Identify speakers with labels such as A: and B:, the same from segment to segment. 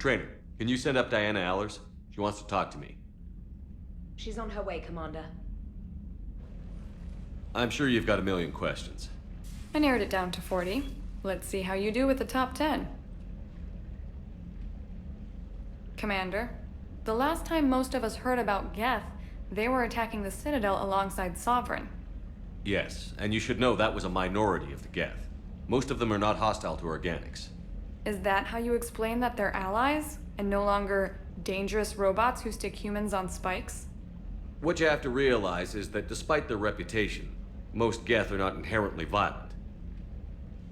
A: Trainer, can you send up Diana Allers? She wants to talk to me.
B: She's on her way, Commander.
A: I'm sure you've got a million questions.
C: I narrowed it down to 40. Let's see how you do with the top 10. Commander, the last time most of us heard about Geth, they were attacking the Citadel alongside Sovereign.
A: Yes, and you should know that was a minority of the Geth. Most of them are not hostile to organics.
C: Is that how you explain that they're allies, and no longer dangerous robots who stick humans on spikes?
A: What you have to realize is that despite their reputation, most Geth are not inherently violent.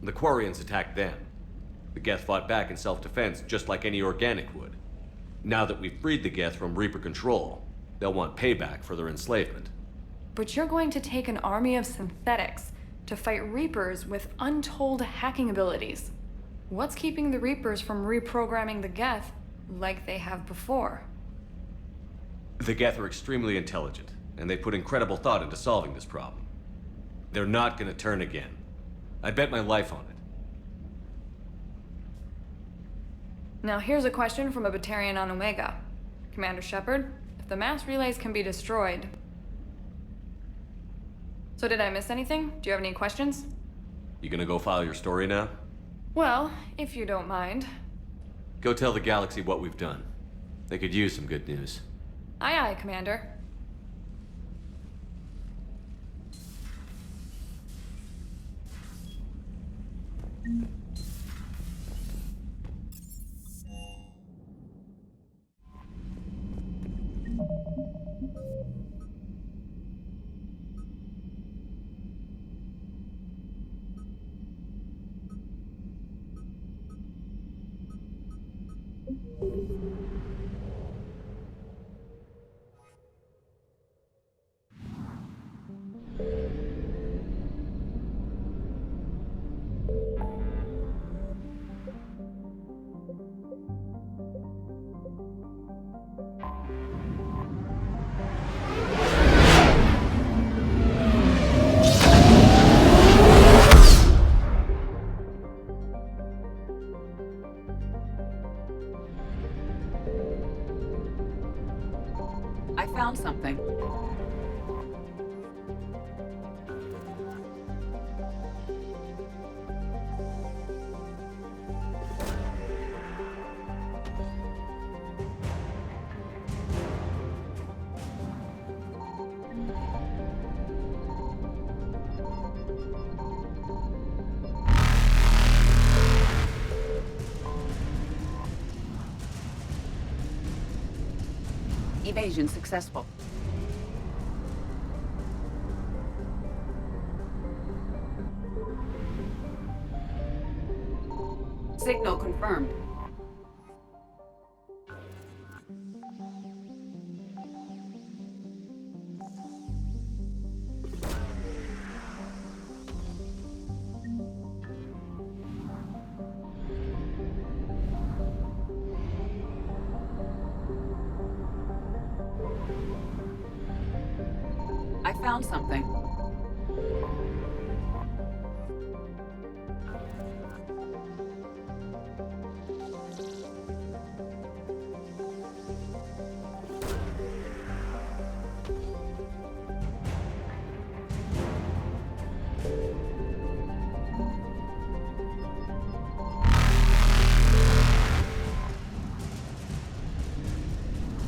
A: The Quarians attacked them. The Geth fought back in self-defense just like any organic would. Now that we've freed the Geth from Reaper control, they'll want payback for their enslavement.
C: But you're going to take an army of synthetics to fight Reapers with untold hacking abilities. What's keeping the Reapers from reprogramming the Geth like they have before?
A: The Geth are extremely intelligent, and they put incredible thought into solving this problem. They're not gonna turn again. I bet my life on it.
C: Now here's a question from a Batarian on Omega. Commander Shepard, if the mass relays can be destroyed... So did I miss anything? Do you have any questions?
A: You gonna go file your story now?
C: Well, if you don't mind.
A: Go tell the galaxy what we've done. They could use some good news.
C: Aye aye, Commander.
D: I found something. Evasion successful. Signal confirmed. I found something.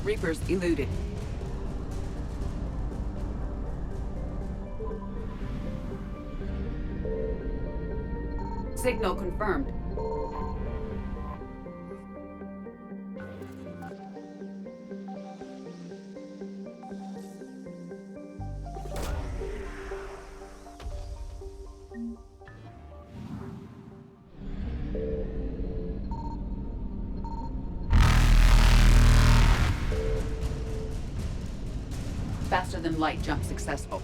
D: Reapers eluded. Signal confirmed. Faster than light jump successful.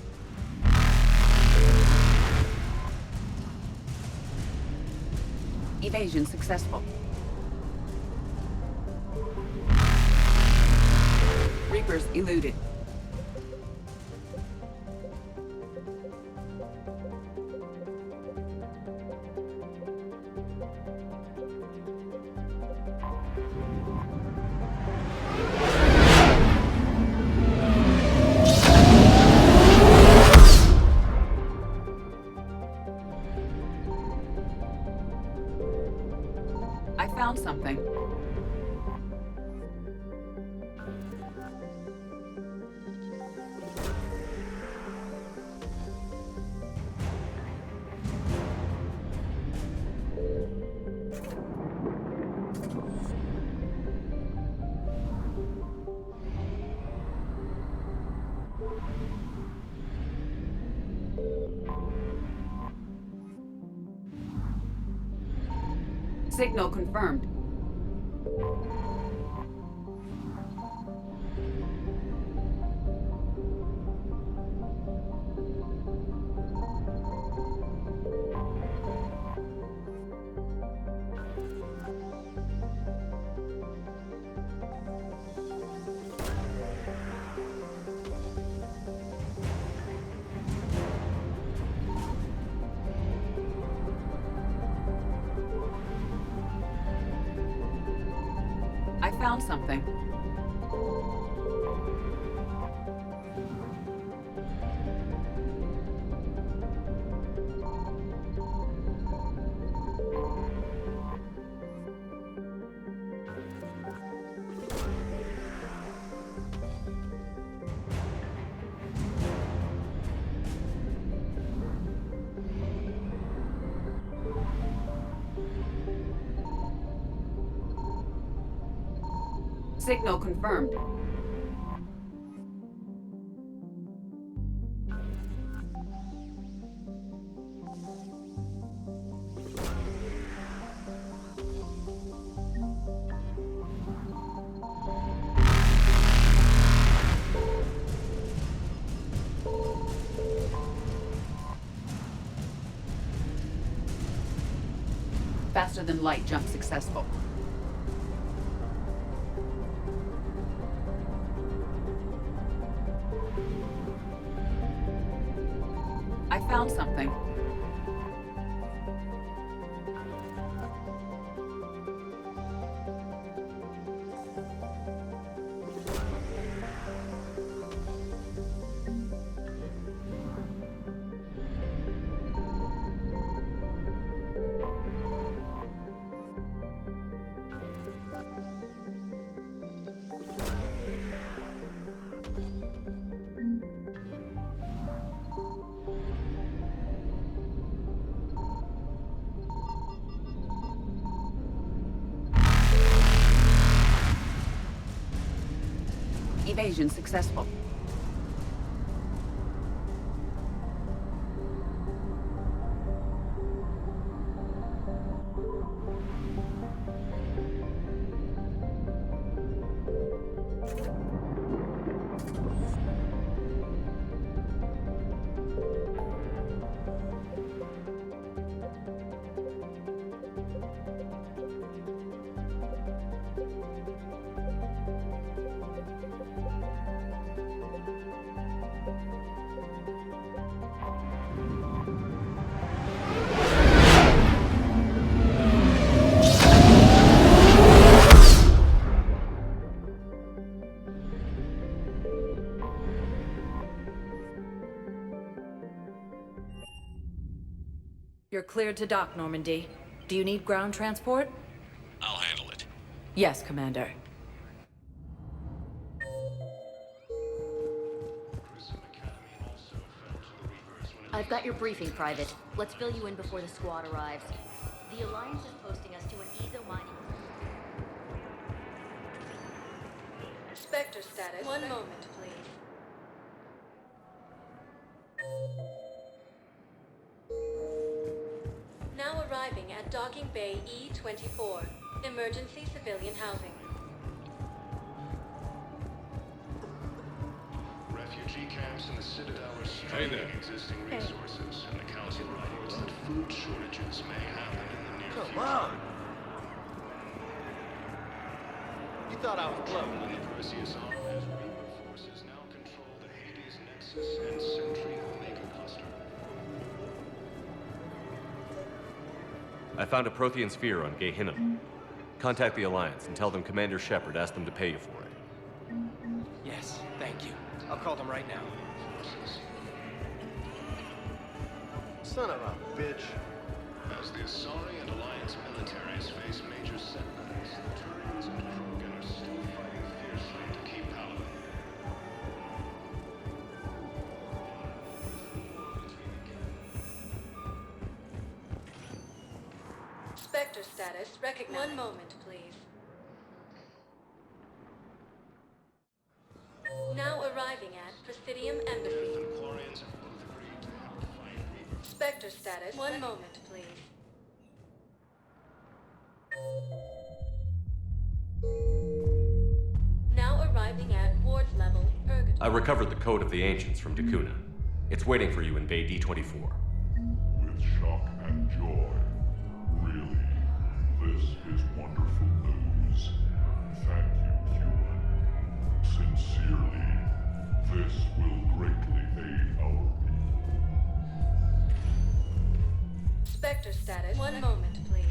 D: Evasion successful. Reapers eluded. found something. Signal confirmed. I found something. Signal confirmed. Faster than light jump successful. I found something. Evasion successful.
E: You're cleared to dock, Normandy. Do you need ground transport?
A: I'll handle it.
E: Yes, Commander.
F: I've got your briefing, Private. Let's fill you in before the squad arrives. The Alliance is posting us to an 𝐸𝐸𝐿 mining...
G: Spectre status. One moment, please. Now arriving at Docking Bay E-24. Emergency civilian housing.
H: Refugee camps in the Citadel are straining existing resources, and the Council reports that food shortages may happen in the near future.
I: Come on! You thought I was clever.
H: The Perseus Arm has Reaper forces now control the Hades Nexus and Sentry Omega cluster.
A: I found a Prothean sphere on 𝐸𝐸𝐿𝐼. Contact the Alliance and tell them Commander Shepard asked them to pay you for it.
I: Yes, thank you. I'll call them right now. Son of a bitch.
H: As As the Asari and Alliance militaries face major setbacks, the Turians and Krogan are still fighting fiercely to keep Paladin.
G: Spectre status recognized. One moment, please. Now arriving at Presidium Embassy.
H: The Quarians have both agreed to help fight Reapers.
G: Spectre status. One moment, please. Now arriving at ward level, Purgatory.
A: I recovered the code of the ancients from 𝐷𝐿. It's waiting for you in Bay D24.
J: With shock and joy. Really, this is wonderful news. Thank you, human. Sincerely, this will greatly aid our people.
G: Spectre status. One moment, please.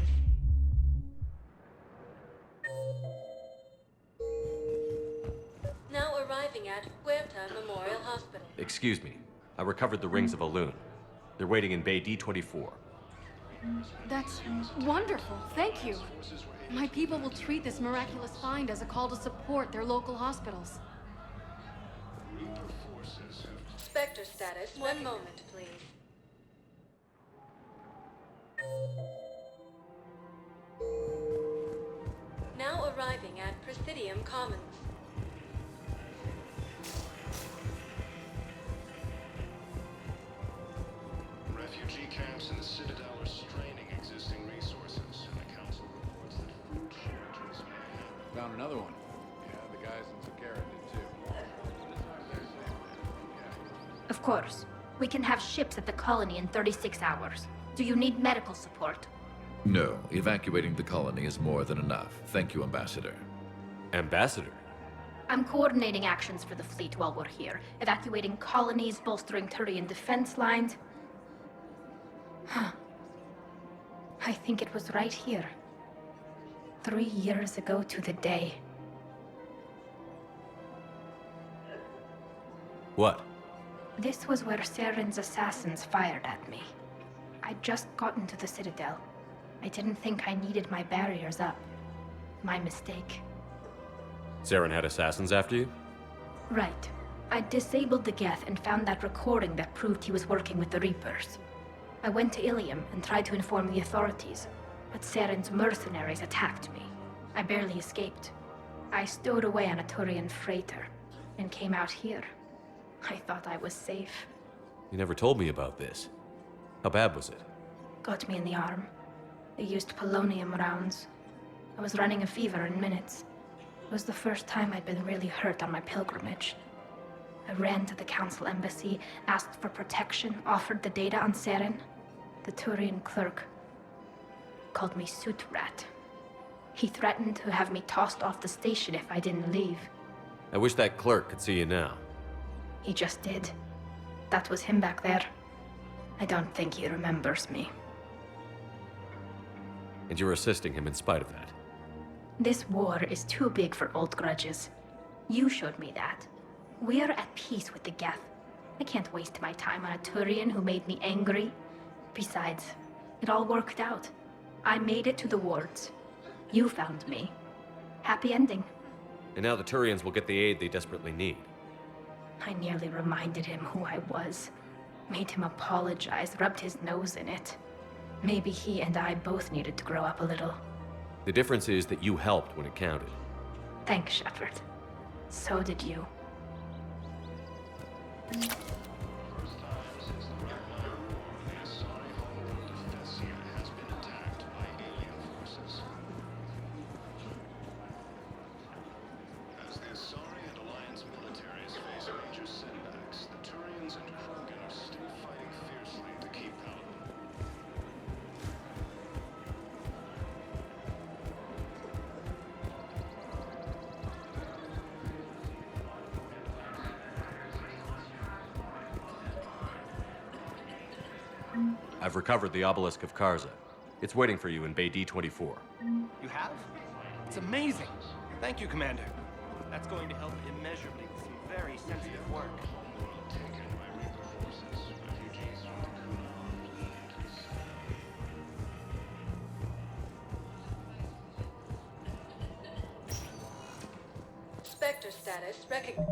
G: Now arriving at Huerta Memorial Hospital.
A: Excuse me. I recovered the rings of 𝐷𝐿. They're waiting in Bay D24.
K: That's wonderful. Thank you. My people will treat this miraculous find as a call to support their local hospitals.
H: Reaper forces have
G: Spectre status. One moment, please. Now arriving at Presidium Commons.
H: refugee camps in the Citadel are straining existing resources, and the Council reports that food shortages may happen.
L: Found another one. Yeah, the guys in Sakara did too.
F: Of course. We can have ships at the colony in 36 hours. Do you need medical support?
M: No, evacuating the colony is more than enough. Thank you, Ambassador.
A: Ambassador?
F: I'm coordinating actions for the fleet while we're here. Evacuating colonies, bolstering Turian defense lines. Huh. I think it was right here. 3 years ago to the day.
A: What?
F: This was where Saren's assassins fired at me. I'd just gotten to the Citadel. I didn't think I needed my barriers up. My mistake.
A: Saren had assassins after you?
F: Right. I disabled the Geth and found that recording that proved he was working with the Reapers. I went to 𝐸𝐿 and tried to inform the authorities, but Saren's mercenaries attacked me. I barely escaped. I stowed away on a Turian freighter and came out here. I thought I was safe.
A: You never told me about this. How bad was it?
F: Got me in the arm. They used polonium rounds. I was running a fever in minutes. It was the first time I'd been really hurt on my pilgrimage. I ran to the Council embassy, asked for protection, offered the data on Saren. The Turian clerk called me Soot Rat. He threatened to have me tossed off the station if I didn't leave.
A: I wish that clerk could see you now.
F: He just did. That was him back there. I don't think he remembers me.
A: And you're assisting him in spite of that.
F: This war is too big for old grudges. You showed me that. We're at peace with the Geth. I can't waste my time on a Turian who made me angry. Besides, it all worked out. I made it to the wards. You found me. Happy ending.
A: And now the Turians will get the aid they desperately need.
F: I nearly reminded him who I was. Made him apologize, rubbed his nose in it. Maybe he and I both needed to grow up a little.
A: The difference is that you helped when it counted.
F: Thanks, Shepard. So did you.
H: First time since the Red Line War, the Asari homeworld of Thessia has been attacked by alien forces. As the Asari and Alliance militaries face major setbacks, the Turians and Krogan are still fighting fiercely to keep Paladin.
A: I've recovered the obelisk of 𝐸𝐿. It's waiting for you in Bay D24.
I: You have? It's amazing. Thank you, Commander. That's going to help immeasurably with some very sensitive work.
H: Taken by Reaper forces, refugees from Locura.
G: sector status recognized.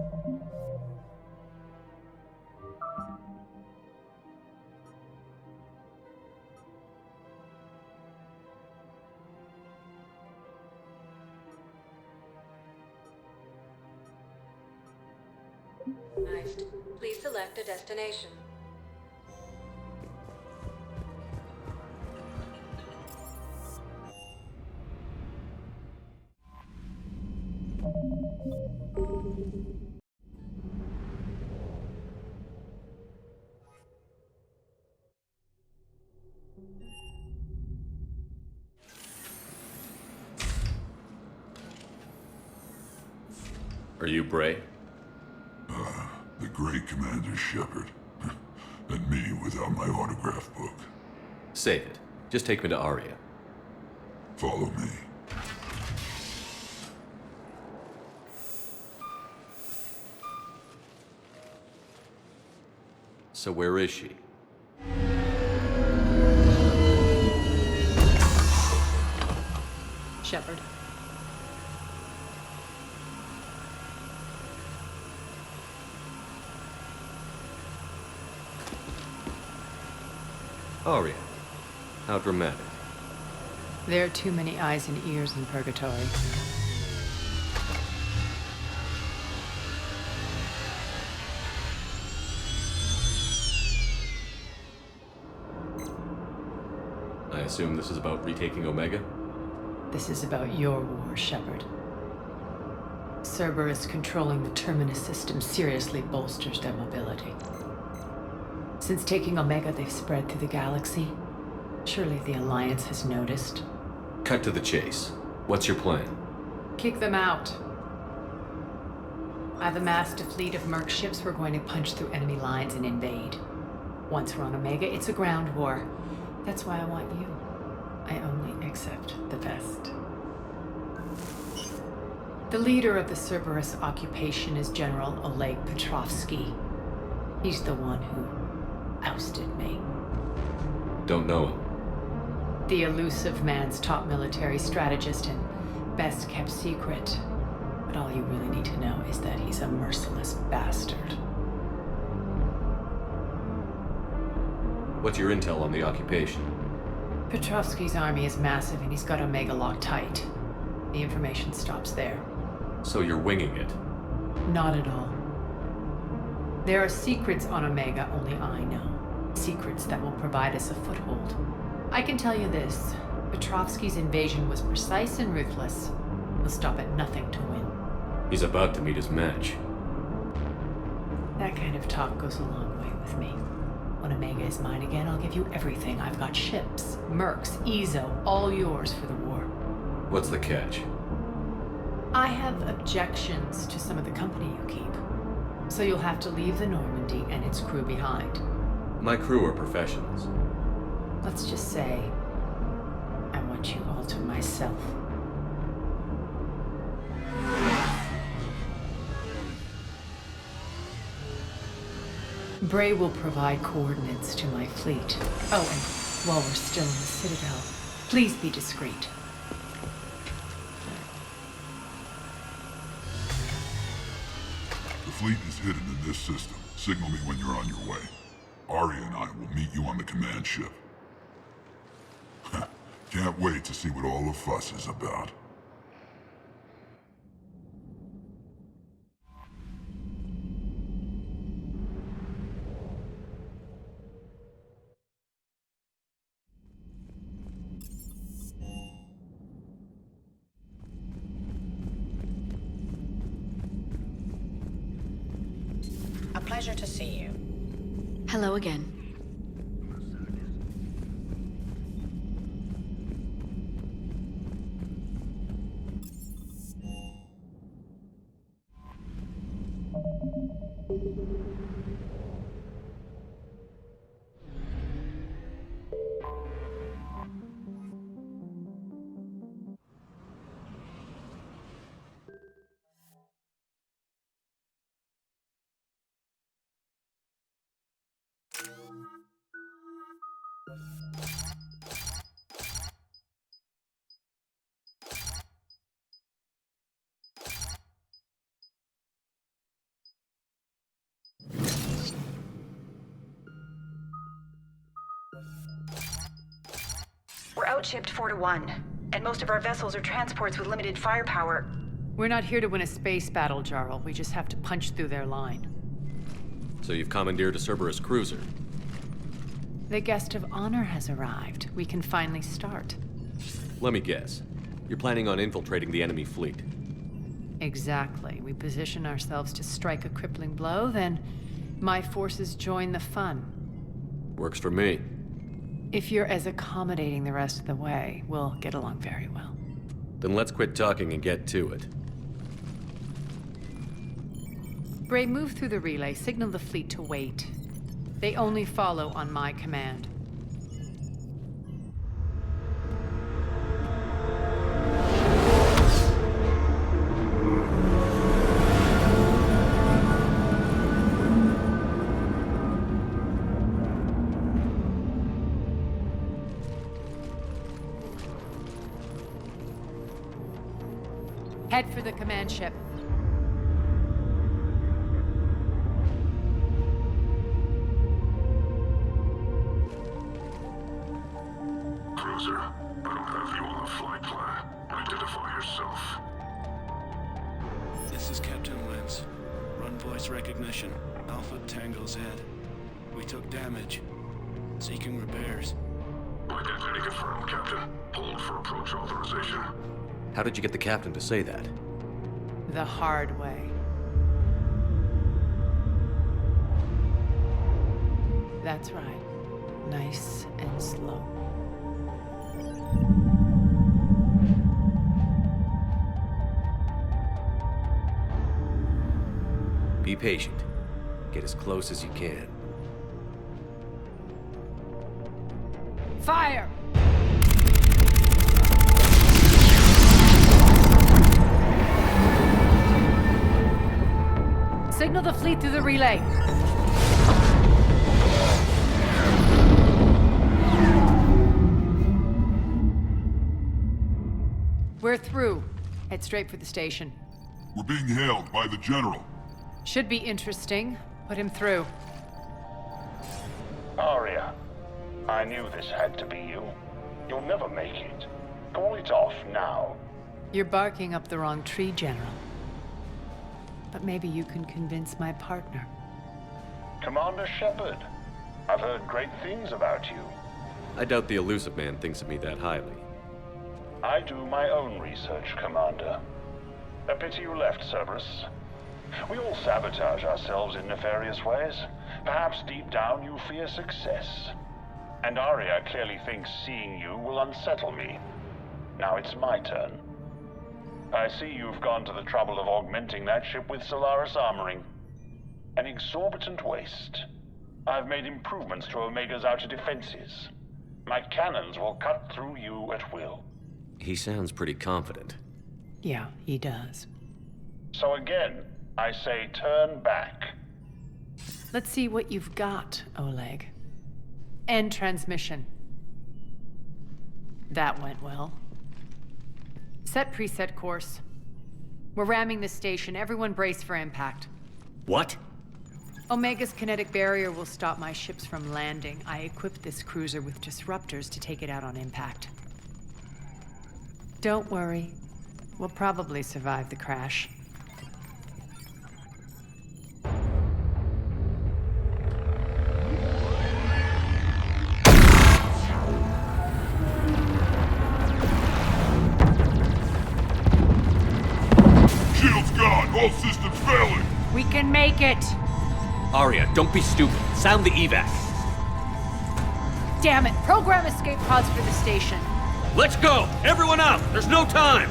G: Please select a destination.
A: Are you Bray?
J: The great Commander Shepard. And me without my autograph book.
A: Save it. Just take me to Aria.
J: Follow me.
A: So where is she?
E: Shepard.
A: Aria. How dramatic.
N: There are too many eyes and ears in purgatory.
A: I assume this is about retaking Omega?
N: This is about your war, Shepard. Cerberus controlling the Terminus system seriously bolsters their mobility. Since taking Omega, they've spread through the galaxy. Surely the Alliance has noticed.
A: Cut to the chase. What's your plan?
N: Kick them out. I've amassed a fleet of merc ships. We're going to punch through enemy lines and invade. Once we're on Omega, it's a ground war. That's why I want you. I only accept the best. The leader of the Cerberus occupation is General Oleg Petrovsky. He's the one who ousted me.
A: Don't know him.
N: The elusive man's top military strategist and best kept secret. But all you really need to know is that he's a merciless bastard.
A: What's your intel on the occupation?
N: Petrovsky's army is massive and he's got Omega locked tight. The information stops there.
A: So you're winging it?
N: Not at all. There are secrets on Omega only I know. Secrets that will provide us a foothold. I can tell you this. Petrovsky's invasion was precise and ruthless. He'll stop at nothing to win.
A: He's about to meet his match.
N: That kind of talk goes a long way with me. When Omega is mine again, I'll give you everything. I've got ships, mercs, Ezo, all yours for the war.
A: What's the catch?
N: I have objections to some of the company you keep. So you'll have to leave the Normandy and its crew behind.
A: My crew are professionals.
N: Let's just say, I want you all to myself. Bray will provide coordinates to my fleet. Oh, and while we're still in the Citadel, please be discreet.
J: The fleet is hidden in this system. Signal me when you're on your way. Aria and I will meet you on the command ship. Can't wait to see what all the fuss is about.
O: A pleasure to see you.
K: Hello again.
O: outshipped 4-1, and most of our vessels are transports with limited firepower.
N: We're not here to win a space battle, Jarl. We just have to punch through their line.
A: So you've commandeered a Cerberus cruiser.
N: The guest of honor has arrived. We can finally start.
A: Let me guess. You're planning on infiltrating the enemy fleet.
N: Exactly. We position ourselves to strike a crippling blow, then my forces join the fun.
A: Works for me.
N: If you're as accommodating the rest of the way, we'll get along very well.
A: Then let's quit talking and get to it.
N: Bray, move through the relay. Signal the fleet to wait. They only follow on my command. Head for the command ship.
J: Cruiser, I don't have you on the flight plan. Identify yourself.
H: This is Captain Lentz. Run voice recognition. Alpha Tango Z. We took damage. Seeking repairs.
J: Identity confirmed, Captain. Hold for approach authorization.
A: How did you get the captain to say that?
N: The hard way. That's right. Nice and slow.
A: Be patient. Get as close as you can.
N: Fire! Signal the fleet through the relay. We're through. Head straight for the station.
J: We're being hailed by the General.
N: Should be interesting. Put him through.
P: Aria, I knew this had to be you. You'll never make it. Call it off now.
N: You're barking up the wrong tree, General. But maybe you can convince my partner.
P: Commander Shepard, I've heard great things about you.
A: I doubt the elusive man thinks of me that highly.
P: I do my own research, Commander. A pity you left, Cerberus. We all sabotage ourselves in nefarious ways. Perhaps deep down you fear success. And Aria clearly thinks seeing you will unsettle me. Now it's my turn. I see you've gone to the trouble of augmenting that ship with Solaris armoring. An exorbitant waste. I've made improvements to Omega's outer defenses. My cannons will cut through you at will.
A: He sounds pretty confident.
N: Yeah, he does.
P: So again, I say turn back.
N: Let's see what you've got, Oleg. End transmission. That went well. Set preset course. We're ramming the station. Everyone brace for impact.
A: What?
N: Omega's kinetic barrier will stop my ships from landing. I equipped this cruiser with disruptors to take it out on impact. Don't worry. We'll probably survive the crash.
J: Shield's gone! All systems failing!
N: We can make it!
A: Aria, don't be stupid. Sound the evac.
N: Damn it! Program escape pods for the station.
A: Let's go! Everyone out! There's no time!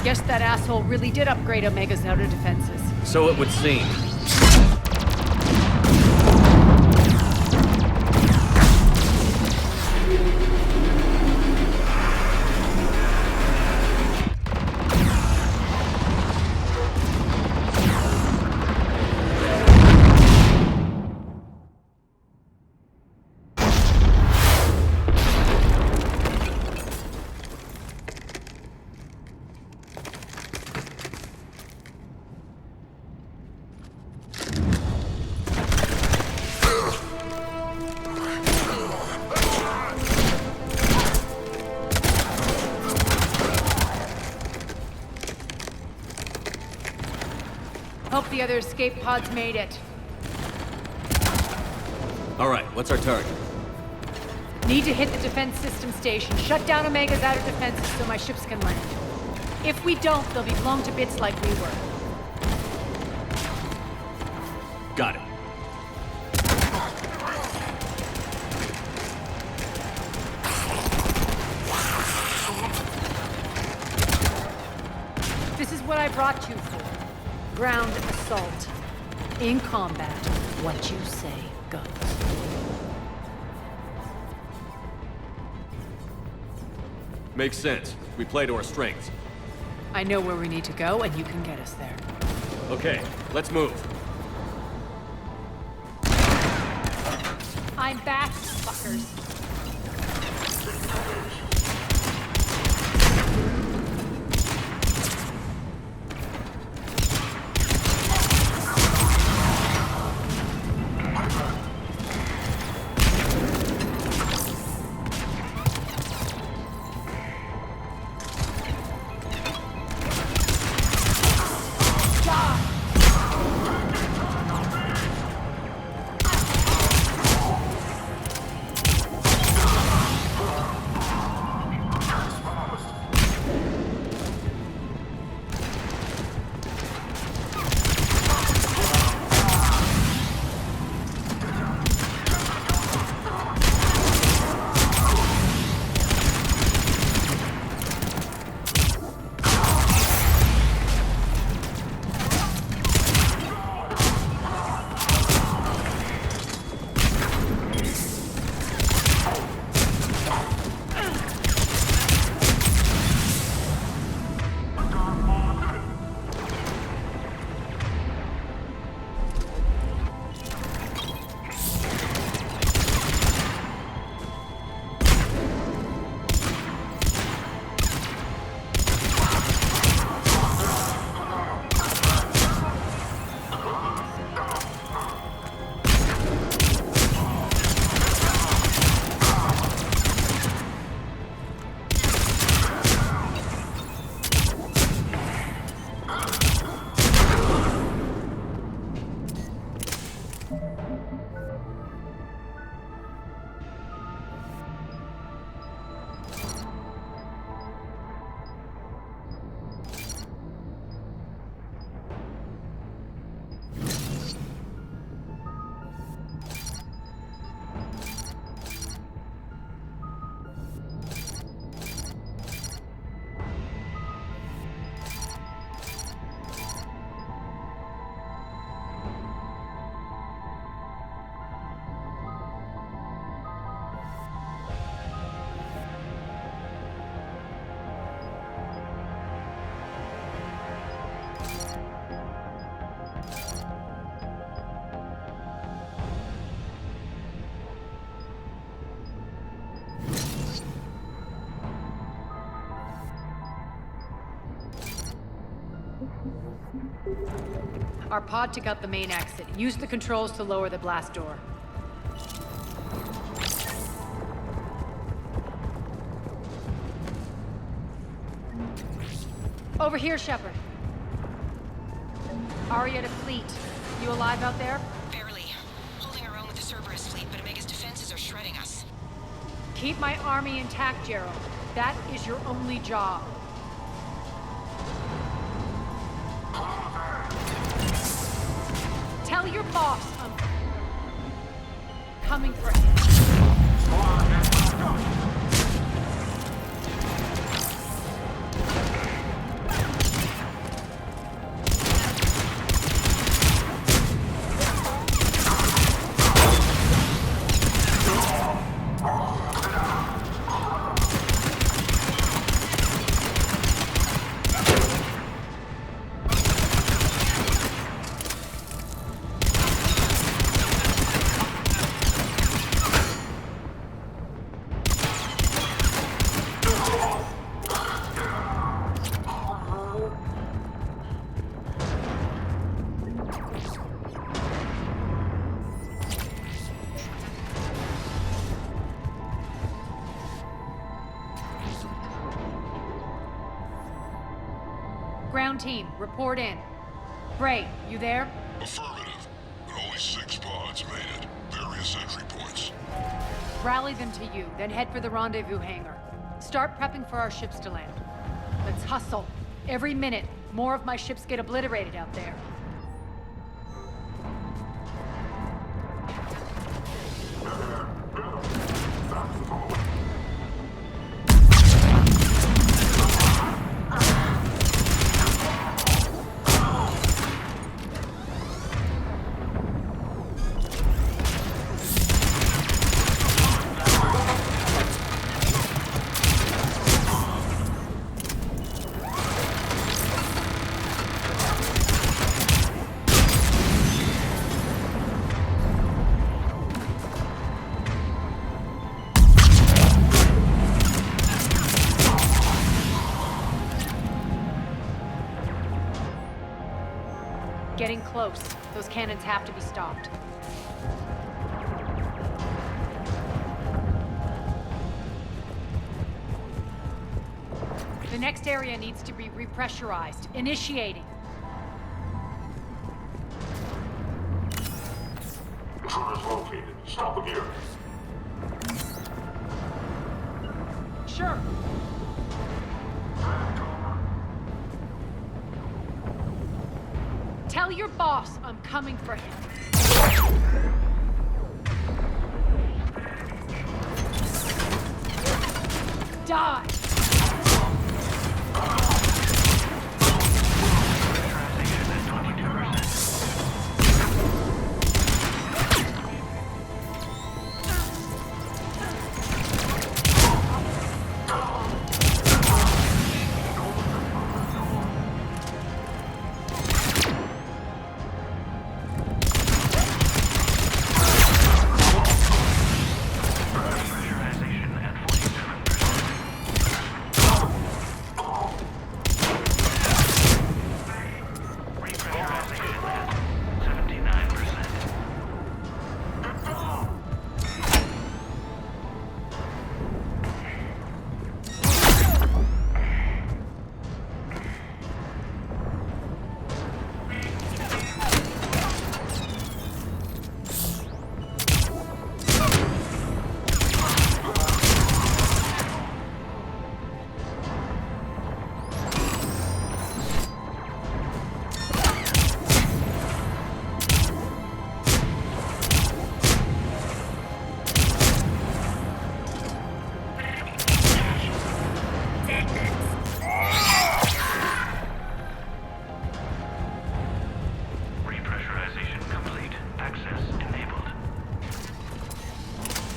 N: Guess that asshole really did upgrade Omega's outer defenses.
A: So it would seem.
N: the other escape pods made it.
A: All right, what's our target?
N: Need to hit the defense system station. Shut down Omega's outer defenses so my ships can land. If we don't, they'll be blown to bits like we were.
A: Got it.
N: This is what I brought you for. Ground assault. In combat, what you say goes.
A: Makes sense. We play to our strengths.
N: I know where we need to go, and you can get us there.
A: Okay, let's move.
N: I'm back, fuckers. Our pod took out the main exit. Use the controls to lower the blast door. Over here, Shepard. Aria to fleet. You alive out there?
O: Barely. Holding our own with the Cerberus fleet, but Omega's defenses are shredding us.
N: Keep my army intact, Gerald. That is your only job. Tell your boss I'm coming for him. Ground team, report in. Bray, you there?
J: Affirmative. But only 6 pods made it. Various entry points.
N: Rally them to you, then head for the rendezvous hangar. Start prepping for our ships to land. Let's hustle. Every minute, more of my ships get obliterated out there. Getting close. Those cannons have to be stopped. The next area needs to be repressurized. Initiating.
J: Intruders located. Stop again.
N: Sure. Tell your boss I'm coming for him. Die!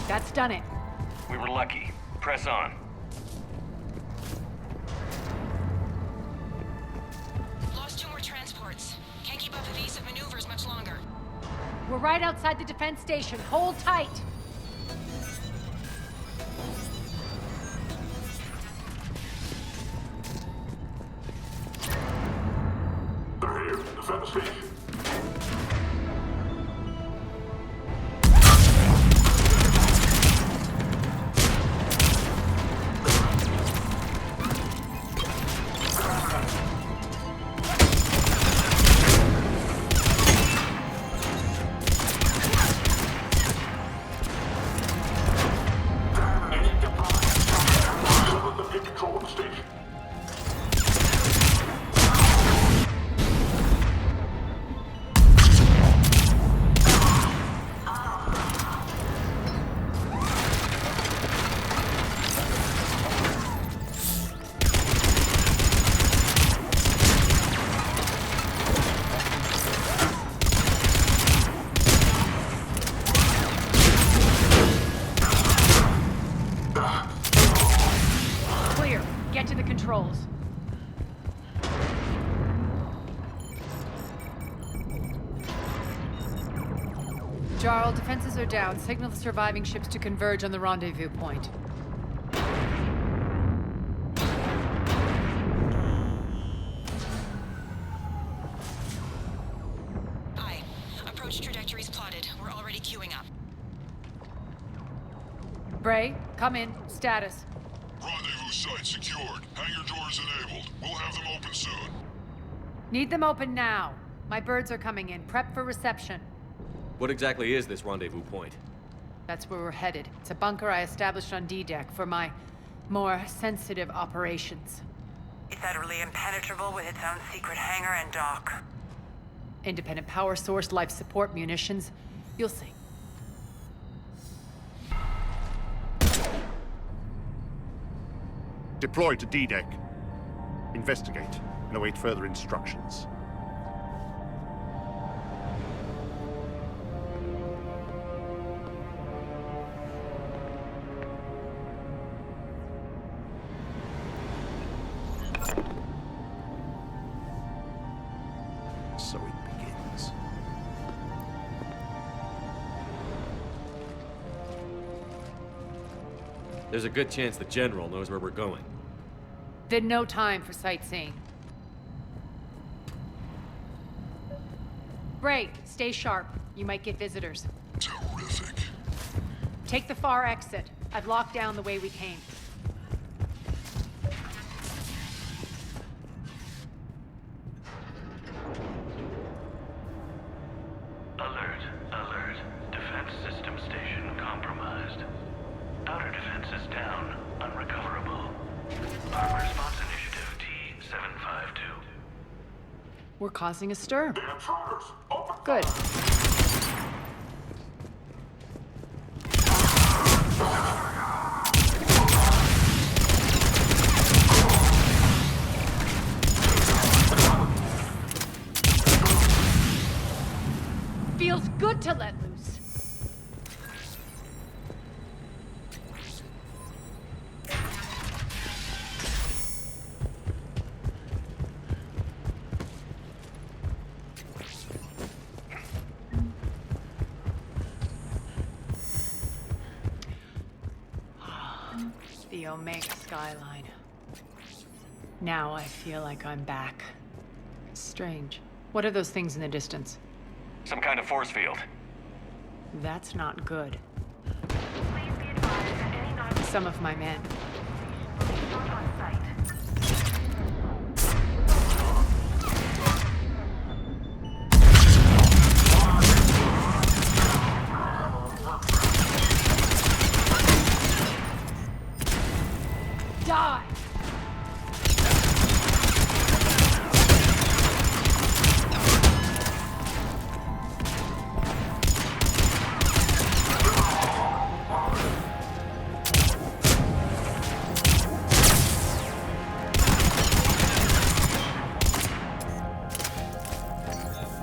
N: That's done it.
A: We were lucky. Press on.
O: Lost 2 more transports. Can't keep up evasive maneuvers much longer.
N: We're right outside the defense station. Hold tight.
J: They're here. Defend the station.
N: Jarl, defenses are down. Signal the surviving ships to converge on the rendezvous point.
O: Aye. Approach trajectories plotted. We're already queuing up.
N: Bray, come in. Status.
J: Rendezvous site secured. Hangar doors enabled. We'll have them open soon.
N: Need them open now. My birds are coming in. Prep for reception.
A: What exactly is this rendezvous point?
N: That's where we're headed. It's a bunker I established on D-Deck for my more sensitive operations.
O: Is that really impenetrable with its own secret hangar and dock?
N: Independent power source, life support, munitions. You'll see.
Q: Deploy to D-Deck. Investigate and await further instructions. So it begins.
A: There's a good chance the General knows where we're going.
N: Then no time for sightseeing. Break. Stay sharp. You might get visitors.
J: Terrific.
N: Take the far exit. I've locked down the way we came.
R: Alert, alert. Defense system station compromised. Outer defenses down, unrecoverable. Arm response initiative T-752.
N: We're causing a stir. Good. Feels good to let loose. The Omega skyline. Now I feel like I'm back. Strange. What are those things in the distance?
R: Some kind of force field.
N: That's not good. Some of my men. Die!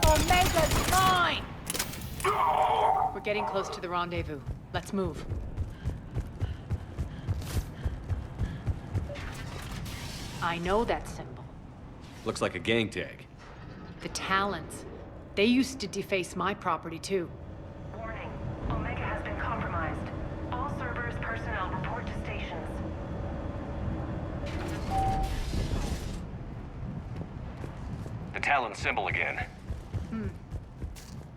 N: Omega's mine! We're getting close to the rendezvous. Let's move. I know that symbol.
A: Looks like a gang tag.
N: The Talons. They used to deface my property, too.
O: Warning. Omega has been compromised. All Cerberus personnel report to stations.
R: The Talon symbol again.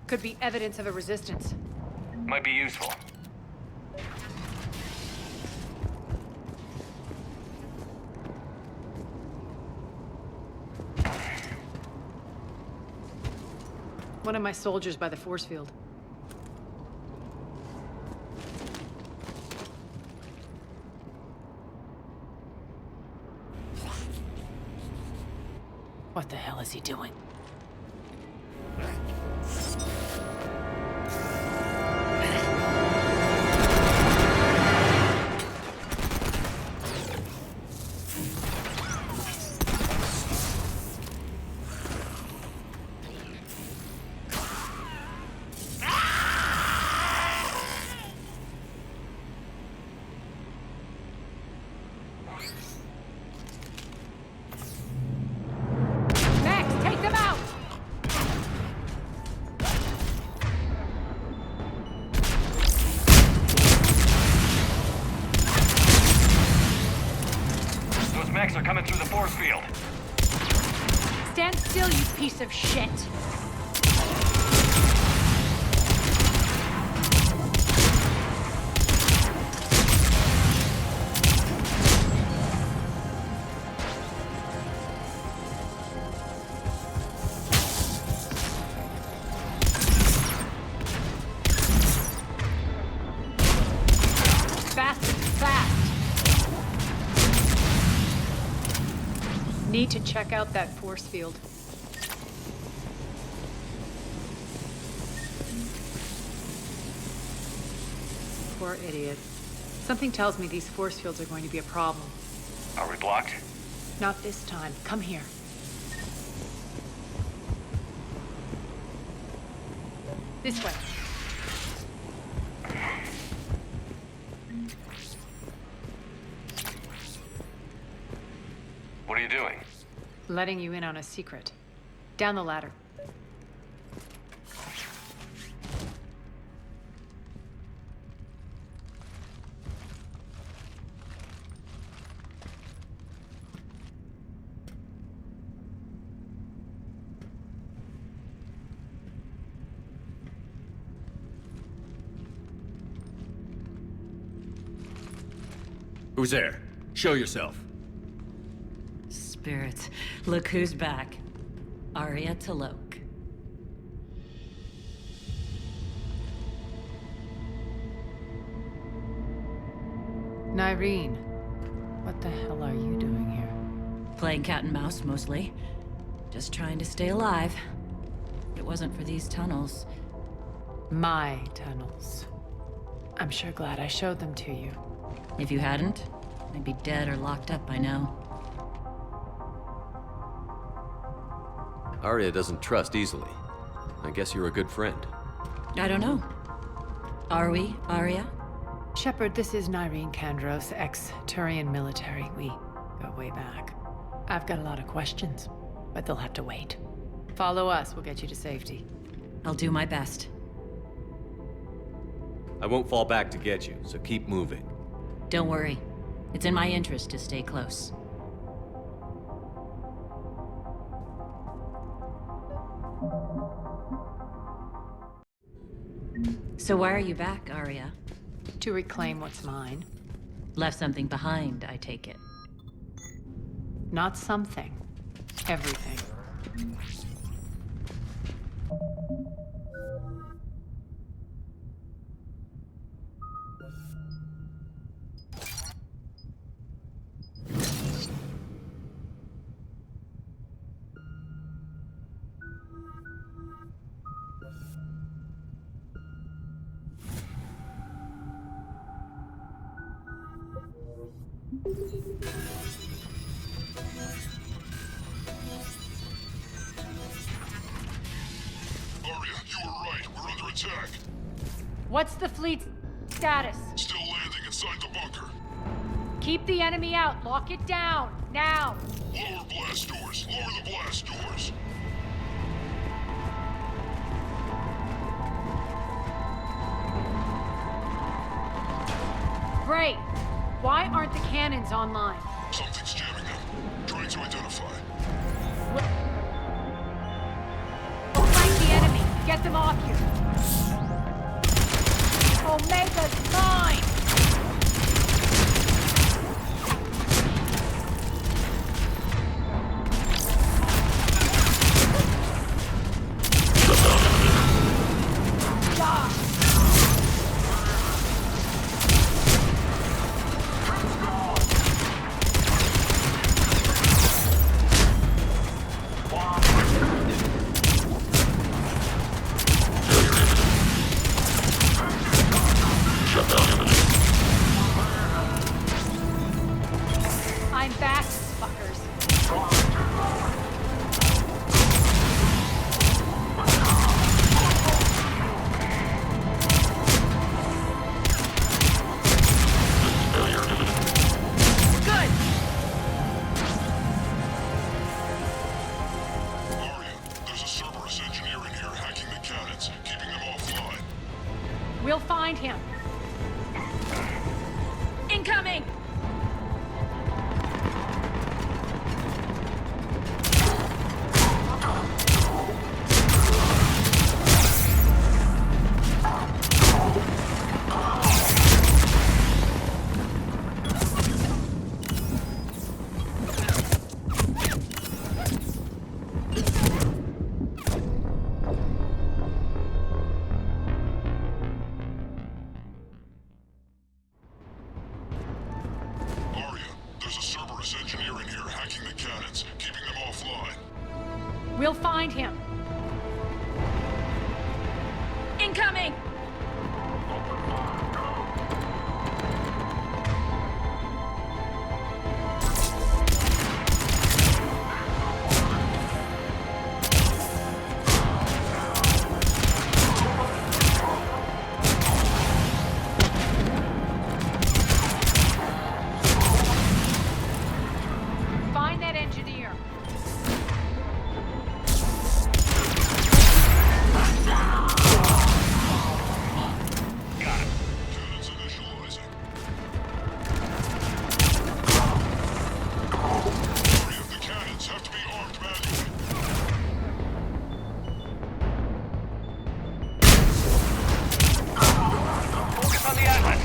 N: Could be evidence of a resistance.
R: Might be useful.
N: One of my soldiers by the force field. What the hell is he doing?
R: Are coming through the force field.
N: Stand still, you piece of shit! Need to check out that force field. Poor idiot. Something tells me these force fields are going to be a problem.
R: Are we blocked?
N: Not this time. Come here. This way.
R: What are you doing?
N: Letting you in on a secret. Down the ladder.
A: Who's there? Show yourself.
E: Spirits, look who's back. Arya T'Loak.
N: Nyreen, what the hell are you doing here?
E: Playing cat and mouse, mostly. Just trying to stay alive. If it wasn't for these tunnels.
N: My tunnels. I'm sure glad I showed them to you.
E: If you hadn't, I'd be dead or locked up by now.
A: Arya doesn't trust easily. I guess you're a good friend.
E: I don't know. Are we, Arya?
N: Shepard, this is Nyreen Kandros, ex-Turian military. We go way back. I've got a lot of questions, but they'll have to wait. Follow us, we'll get you to safety.
E: I'll do my best.
A: I won't fall back to get you, so keep moving.
E: Don't worry. It's in my interest to stay close. So why are you back, Arya?
N: To reclaim what's mine.
E: Left something behind, I take it.
N: Not something. Everything. What's the fleet's status?
J: Still landing inside the bunker.
N: Keep the enemy out. Lock it down. Now.
J: Lower blast doors. Lower the blast doors.
N: Great. Why aren't the cannons online?
J: Something's jamming them. Trying to identify.
N: Fight the enemy. Get them off you. Omega's mine! I'm back, fuckers. Good!
J: Arya, there's a Cerberus engineer in here hacking the cannons, keeping them offline.
N: We'll find him.
E: Incoming!
J: Arya, there's a Cerberus engineer in here hacking the cannons, keeping
N: We'll find him.
E: Incoming!
N: Find that engineer.
J: Cannons initializing. Three of the cannons have to be armed manually.
R: Focus on the island.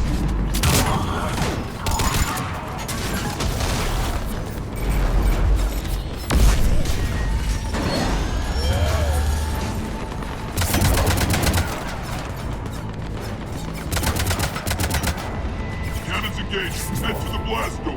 J: Cannons engaged. Head to the blast door.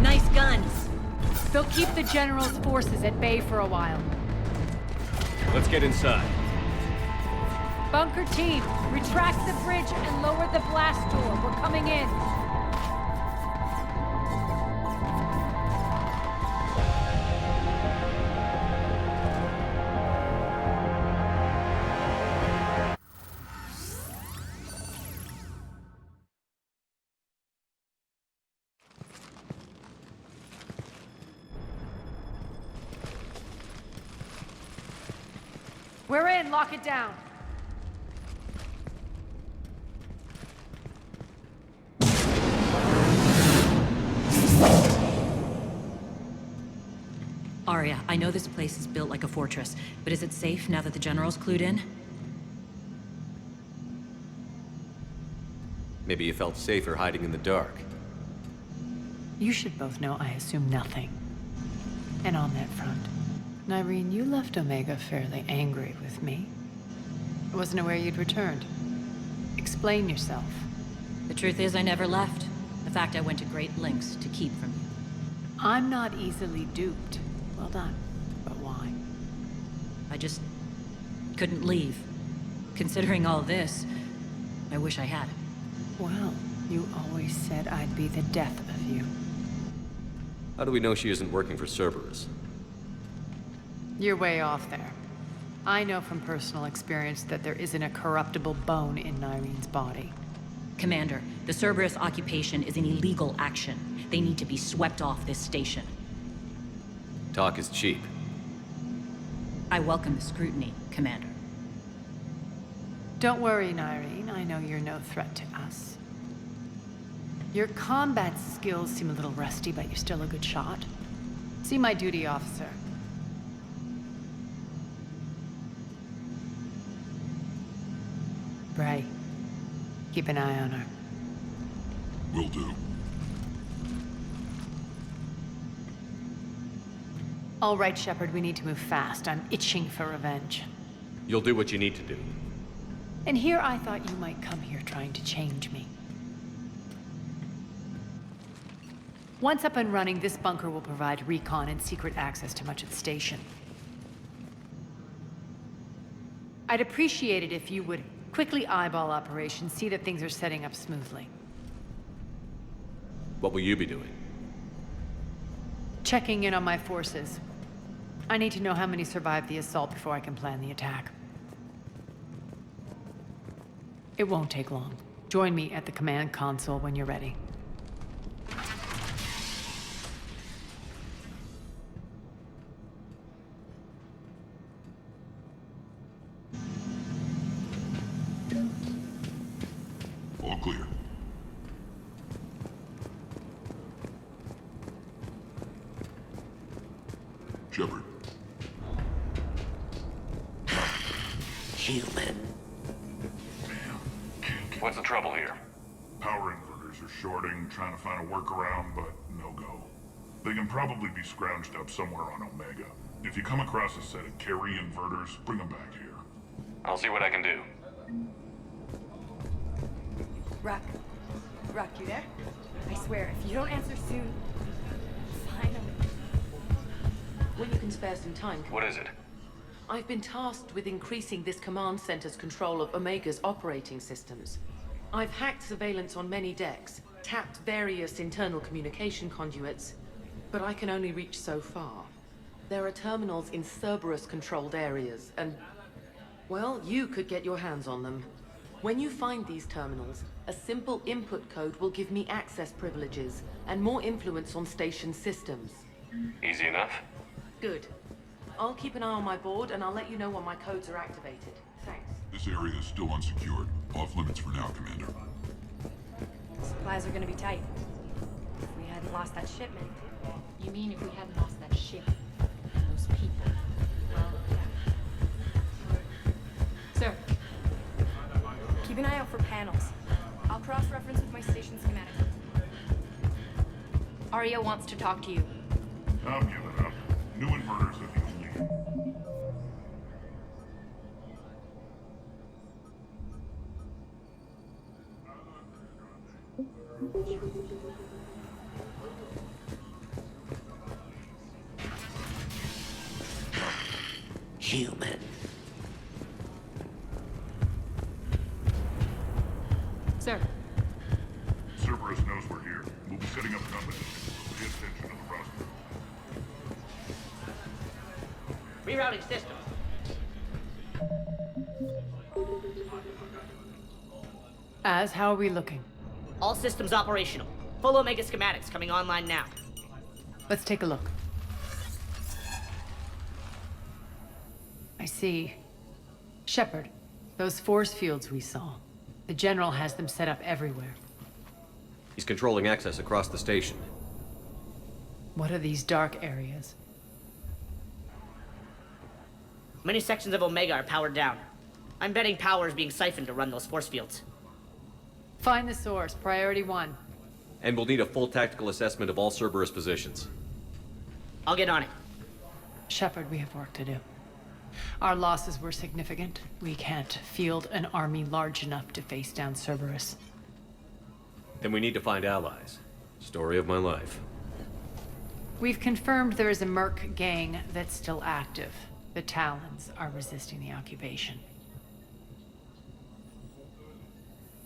E: Nice guns.
N: They'll keep the General's forces at bay for a while.
A: Let's get inside.
N: Bunker team, retract the bridge and lower the blast door. We're coming in. We're in. Lock it down.
E: Arya, I know this place is built like a fortress, but is it safe now that the General's clued in?
A: Maybe you felt safer hiding in the dark.
N: You should both know I assume nothing. And on that front, Nyreen, you left Omega fairly angry with me. I wasn't aware you'd returned. Explain yourself.
E: The truth is, I never left. In fact, I went to great lengths to keep from you.
N: I'm not easily duped. Well done. But why?
E: I just couldn't leave. Considering all this, I wish I had.
N: Well, you always said I'd be the death of you.
A: How do we know she isn't working for Cerberus?
N: You're way off there. I know from personal experience that there isn't a corruptible bone in Nyreen's body.
E: Commander, the Cerberus occupation is an illegal action. They need to be swept off this station.
A: Talk is cheap.
E: I welcome the scrutiny, Commander.
N: Don't worry, Nyreen. I know you're no threat to us. Your combat skills seem a little rusty, but you're still a good shot. See my duty officer. Bray, keep an eye on her.
J: Will do.
N: All right, Shepard, we need to move fast. I'm itching for revenge.
A: You'll do what you need to do.
N: And here I thought you might come here trying to change me. Once up and running, this bunker will provide recon and secret access to much of the station. I'd appreciate it if you would quickly eyeball operations, see that things are setting up smoothly.
A: What will you be doing?
N: Checking in on my forces. I need to know how many survived the assault before I can plan the attack. It won't take long. Join me at the command console when you're ready.
J: clear. Shepard.
S: Human.
A: What's the trouble here?
J: Power inverters are shorting, trying to find a workaround, but no go. They can probably be scrounged up somewhere on Omega. If you come across a set of carry inverters, bring them back here.
A: I'll see what I can do.
B: Ruck, you there? I swear, if you don't answer soon... Finally.
T: When you can spare some time...
A: What is it?
T: I've been tasked with increasing this command center's control of Omega's operating systems. I've hacked surveillance on many decks, tapped various internal communication conduits, but I can only reach so far. There are terminals in Cerberus-controlled areas, and... well, you could get your hands on them. When you find these terminals, a simple input code will give me access privileges and more influence on station systems.
A: Easy enough.
T: Good. I'll keep an eye on my board, and I'll let you know when my codes are activated. Thanks.
J: This area is still unsecured. Off limits for now, Commander.
B: Supplies are gonna be tight. If we hadn't lost that shipment.
K: You mean if we hadn't lost that ship? Those people? Well, yeah. Sir.
B: Keep an eye out for panels. I'll cross-reference with my station schematic.
K: Arya wants to talk to you.
J: I'm giving up. New inverters are the only...
S: Human.
K: Sir.
J: Cerberus knows we're here. We'll be setting up company. Pay attention to the roster.
S: Rerouting system.
N: How are we looking?
S: All systems operational. Full Omega schematics coming online now.
N: Let's take a look. I see. Shepard, those force fields we saw. The General has them set up everywhere.
A: He's controlling access across the station.
N: What are these dark areas?
S: Many sections of Omega are powered down. I'm betting power is being siphoned to run those force fields.
N: Find the source, priority 1.
A: And we'll need a full tactical assessment of all Cerberus positions.
S: I'll get on it.
N: Shepard, we have work to do. Our losses were significant. We can't field an army large enough to face down Cerberus.
A: Then we need to find allies. Story of my life.
N: We've confirmed there is a merc gang that's still active. The Talons are resisting the occupation.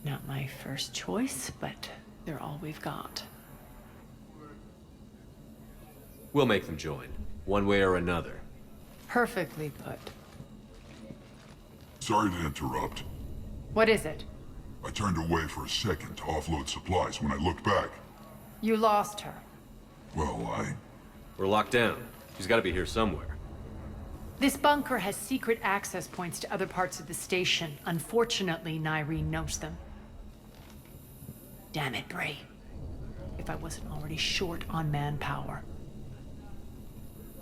N: Not my first choice, but they're all we've got.
A: We'll make them join, one way or another.
N: Perfectly put.
J: Sorry to interrupt.
N: What is it?
J: I turned away for a second to offload supplies. When I looked back...
N: You lost her.
J: Well,
A: We're locked down. She's gotta be here somewhere.
N: This bunker has secret access points to other parts of the station. Unfortunately, 𝕉𝕤𝕒𝕒𝕒 knows them. Damn it, Bray. If I wasn't already short on manpower.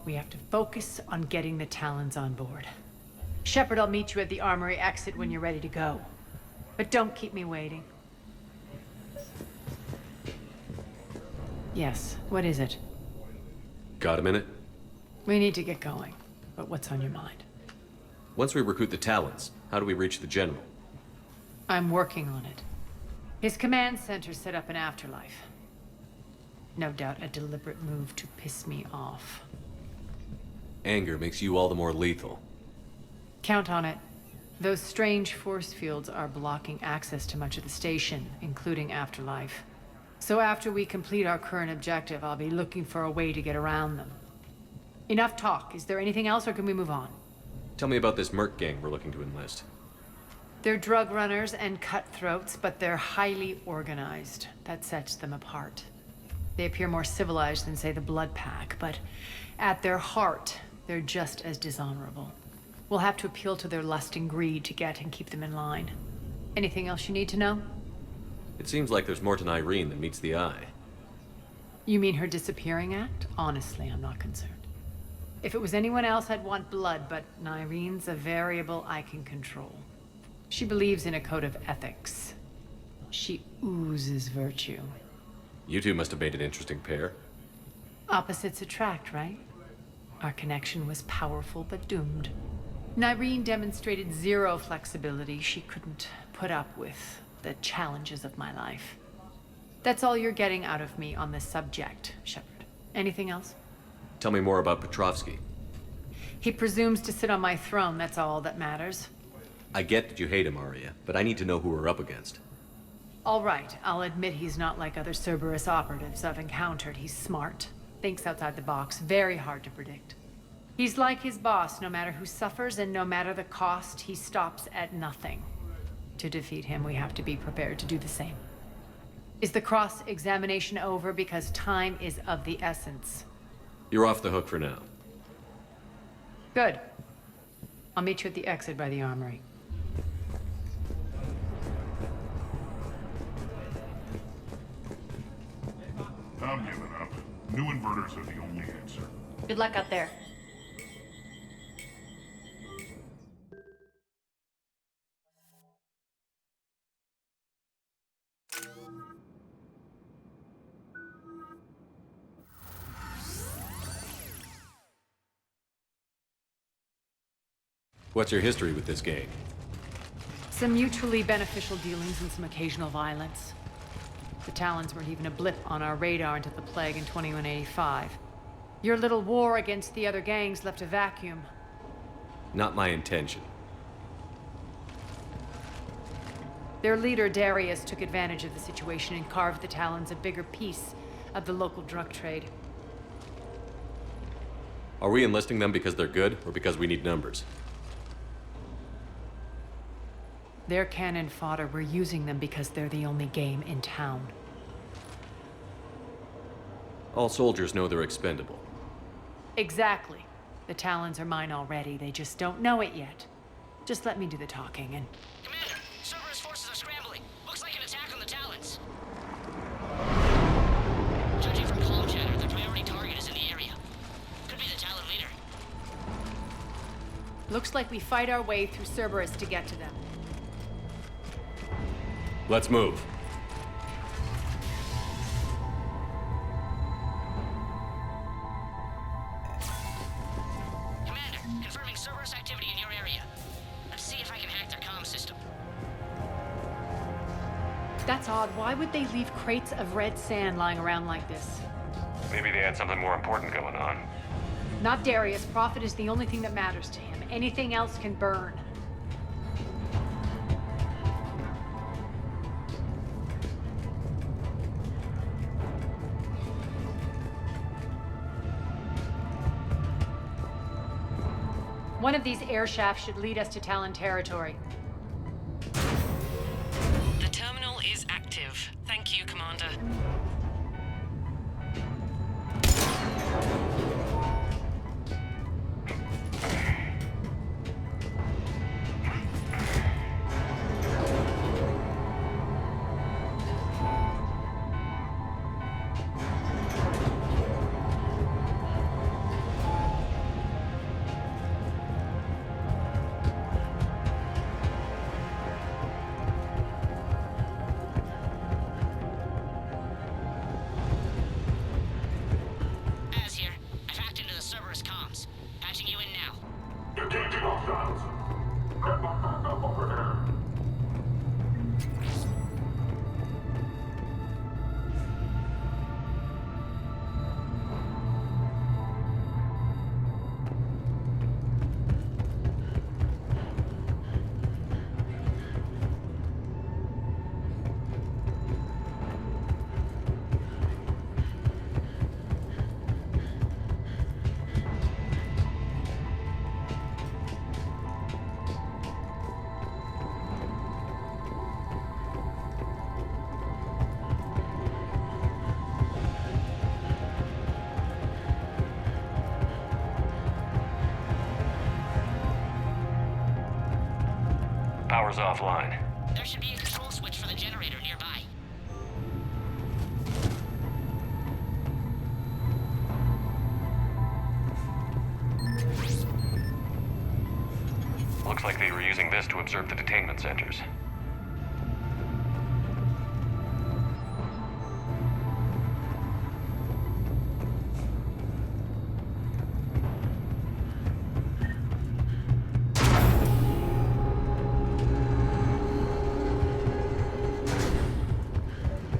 N: We have to focus on getting the Talons on board. Shepard, I'll meet you at the armory exit when you're ready to go. But don't keep me waiting. Yes, what is it?
A: Got a minute?
N: We need to get going. But what's on your mind?
A: Once we recruit the Talons, how do we reach the General?
N: I'm working on it. His command center set up an afterlife. No doubt a deliberate move to piss me off.
A: Anger makes you all the more lethal.
N: Count on it. Those strange force fields are blocking access to much of the station, including afterlife. So after we complete our current objective, I'll be looking for a way to get around them. Enough talk. Is there anything else, or can we move on?
A: Tell me about this merc gang we're looking to enlist.
N: They're drug runners and cutthroats, but they're highly organized. That sets them apart. They appear more civilized than, say, the Blood Pack, but at their heart, they're just as dishonorable. We'll have to appeal to their lust and greed to get and keep them in line. Anything else you need to know?
A: It seems like there's more to 𝕉𝕤𝕒𝕠 than meets the eye.
N: You mean her disappearing act? Honestly, I'm not concerned. If it was anyone else, I'd want blood, but 𝕉𝕤𝕒's a variable I can control. She believes in a code of ethics. She oozes virtue.
A: You two must have made an interesting pair.
N: Opposites attract, right? Our connection was powerful but doomed. 𝕉𝕤𝕒 demonstrated zero flexibility. She couldn't put up with the challenges of my life. That's all you're getting out of me on this subject, Shepard. Anything else?
A: Tell me more about Petrovsky.
N: He presumes to sit on my throne, that's all that matters.
A: I get that you hate him, Aria, but I need to know who we're up against.
N: All right, I'll admit he's not like other Cerberus operatives I've encountered. He's smart, thinks outside the box, very hard to predict. He's like his boss, no matter who suffers and no matter the cost, he stops at nothing. To defeat him, we have to be prepared to do the same. Is the cross-examination over? Because time is of the essence.
A: You're off the hook for now.
N: Good. I'll meet you at the exit by the armory.
J: I'm giving up. New inverters are the only answer.
K: Good luck out there.
A: What's your history with this gang?
N: Some mutually beneficial dealings and some occasional violence. The Talons weren't even a blip on our radar until the plague in 2185. Your little war against the other gangs left a vacuum.
A: Not my intention.
N: Their leader, Darius, took advantage of the situation and carved the Talons a bigger piece of the local drug trade.
A: Are we enlisting them because they're good, or because we need numbers?
N: They're cannon fodder. We're using them because they're the only game in town.
A: All soldiers know they're expendable.
N: Exactly. The Talons are mine already. They just don't know it yet. Just let me do the talking and...
S: Commander, Cerberus forces are scrambling. Looks like an attack on the Talons. Judging from comm chatter, their priority target is in the area. Could be the Talon leader.
N: Looks like we fight our way through Cerberus to get to them.
A: Let's move.
S: Commander, confirming Cerberus activity in your area. Let's see if I can hack their comm system.
N: That's odd. Why would they leave crates of red sand lying around like this?
A: Maybe they had something more important going on.
N: Not Darius. Profit is the only thing that matters to him. Anything else can burn. One of these air shafts should lead us to Talon territory.
K: The terminal is active. Thank you, Commander.
A: Power's offline.
S: There should be a control switch for the generator nearby.
A: access to observe the detainment centers.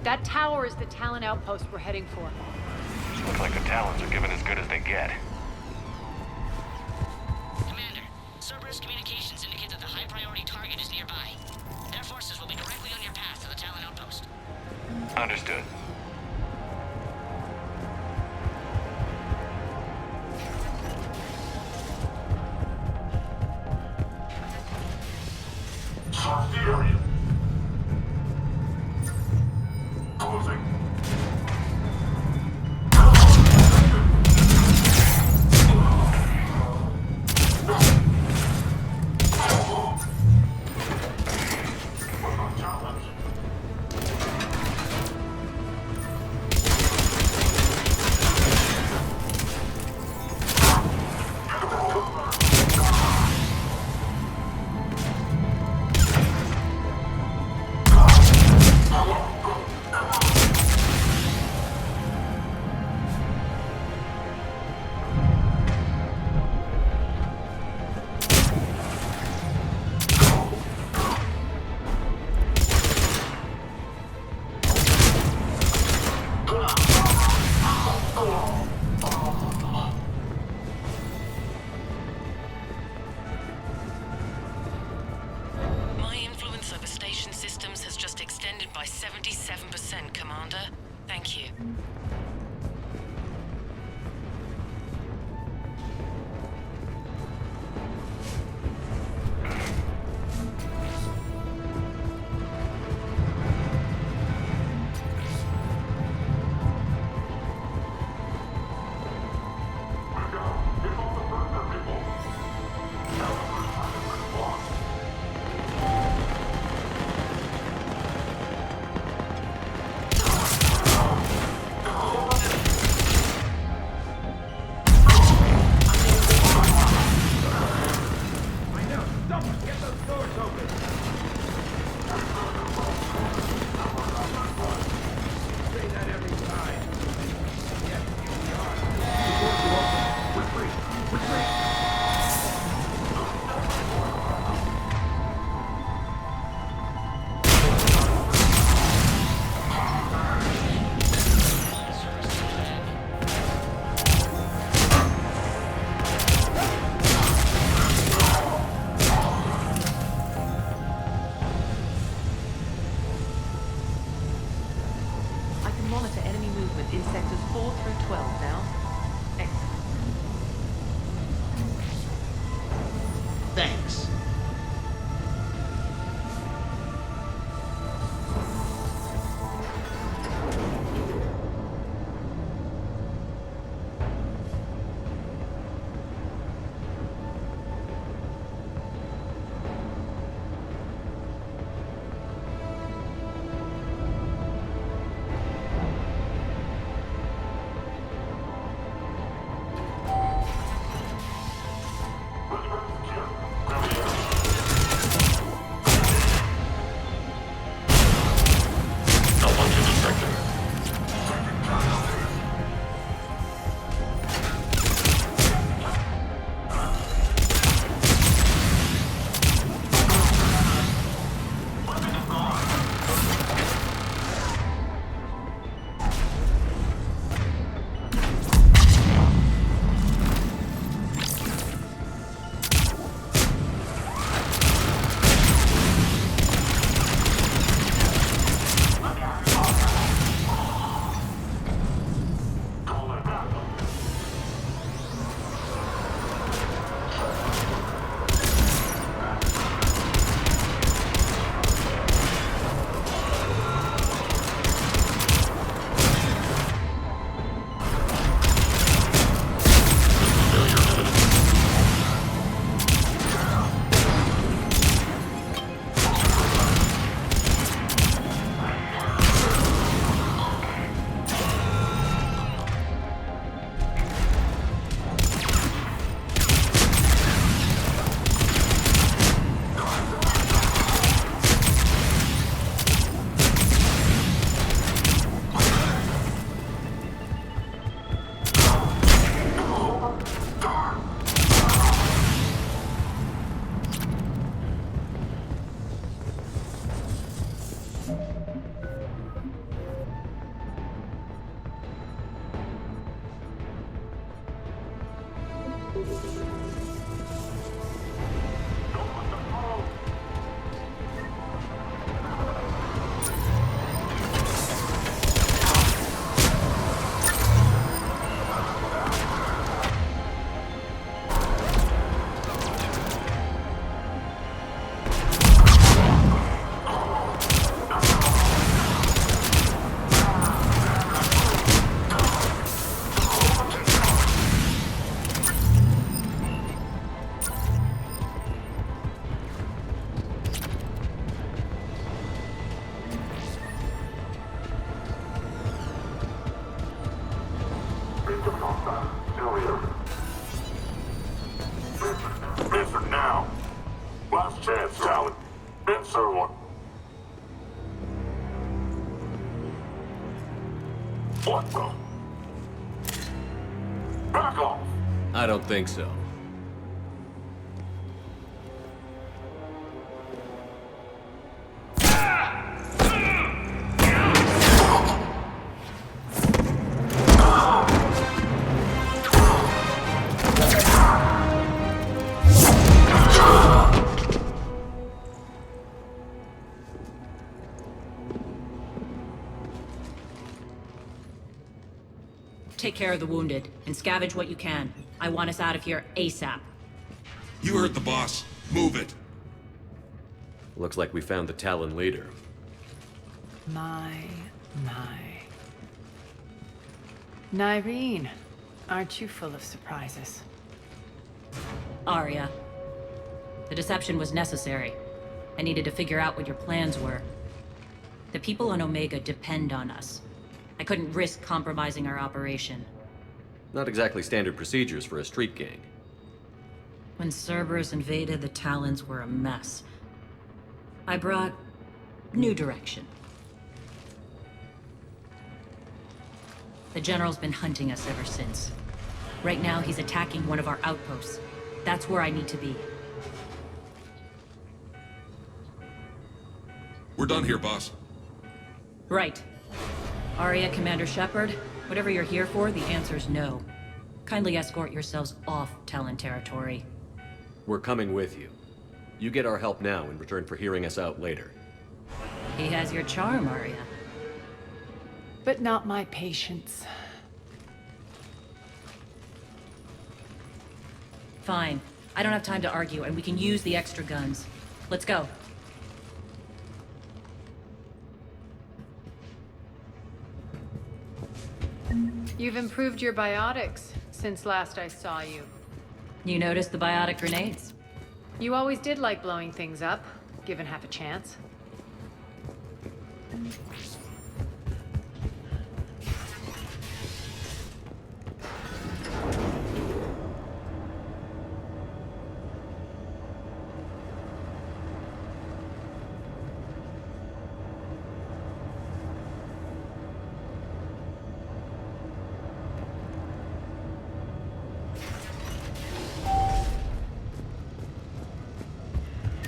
U: That tower is the Talon outpost we're heading for.
A: Looks like the Talons are giving as good as they get.
S: Commander, Cerberus communications indicate that the high-priority target is nearby. Their forces will be directly on your path to the Talon outpost.
A: Understood.
J: Sartherian. Closing.
T: My influence over station systems has just extended by 77%, Commander. Thank you.
J: soon. What the? Back off!
A: I don't think so.
E: Take care of the wounded, and scavenge what you can. I want us out of here ASAP.
C: You heard the boss. Move it.
A: Looks like we found the Talon leader.
N: My. Nyreen, aren't you full of surprises?
E: Arya. The deception was necessary. I needed to figure out what your plans were. The people on Omega depend on us. I couldn't risk compromising our operation.
A: Not exactly standard procedures for a street gang.
E: When Cerberus invaded, the Talons were a mess. I brought new direction. The General's been hunting us ever since. Right now, he's attacking one of our outposts. That's where I need to be.
C: We're done here, boss.
E: Right. Arya, Commander Shepard, whatever you're here for, the answer's no. Kindly escort yourselves off Talon territory.
A: We're coming with you. You get our help now in return for hearing us out later.
E: He has your charm, Arya.
N: But not my patience.
E: Fine. I don't have time to argue, and we can use the extra guns. Let's go.
U: You've improved your biotics since last I saw you.
E: You noticed the biotic grenades?
U: You always did like blowing things up, given half a chance.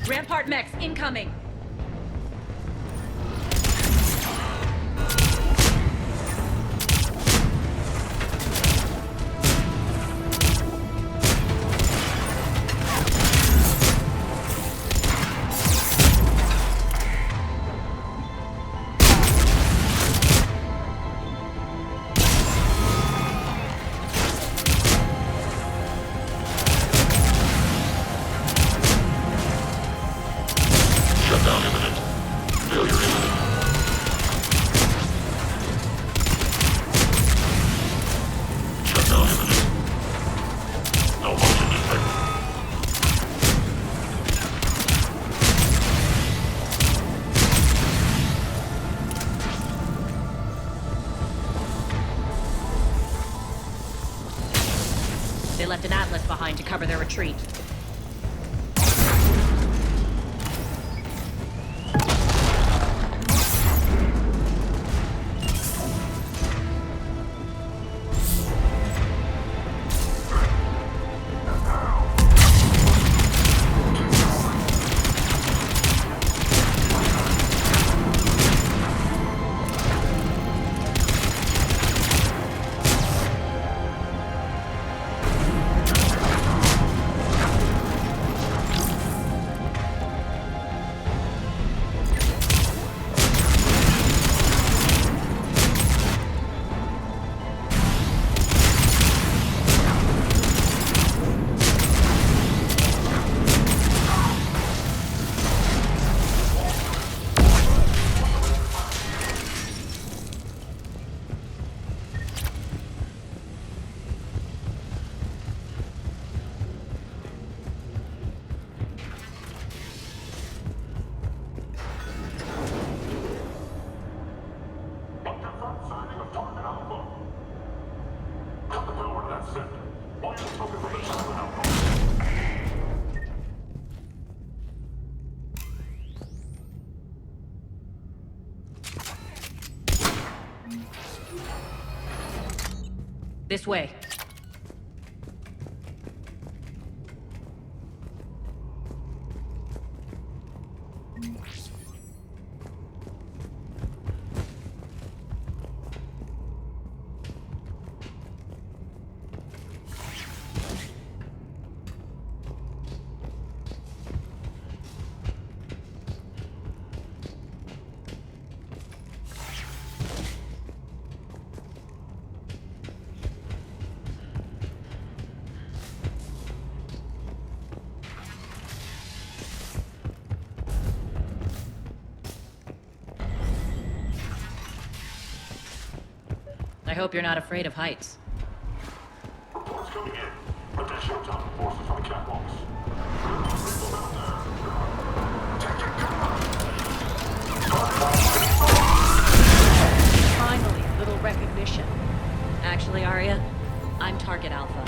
E: Rampart mechs incoming! They left an atlas behind to cover their retreat. This way. I hope you're not afraid of heights.
J: Reports coming in. Additional Delta forces on the catwalks. People down there. Taking cover.
E: Finally, a little recognition. Actually, Arya, I'm Target Alpha.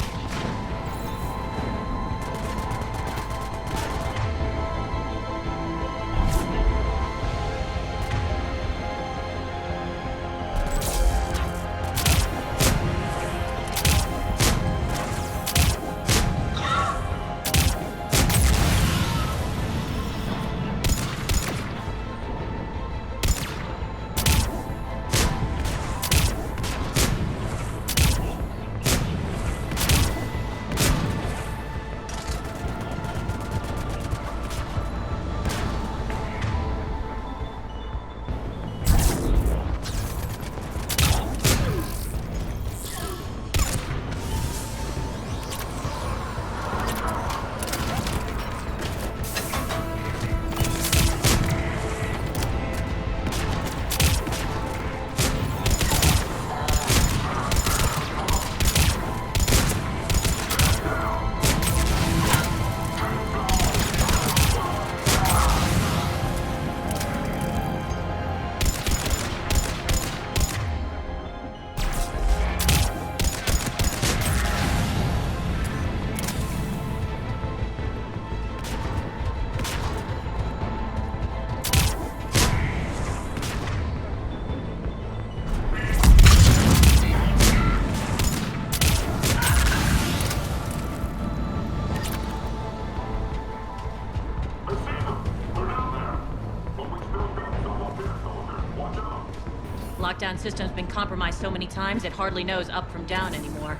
E: Lockdown system's been compromised so many times it hardly knows up from down anymore.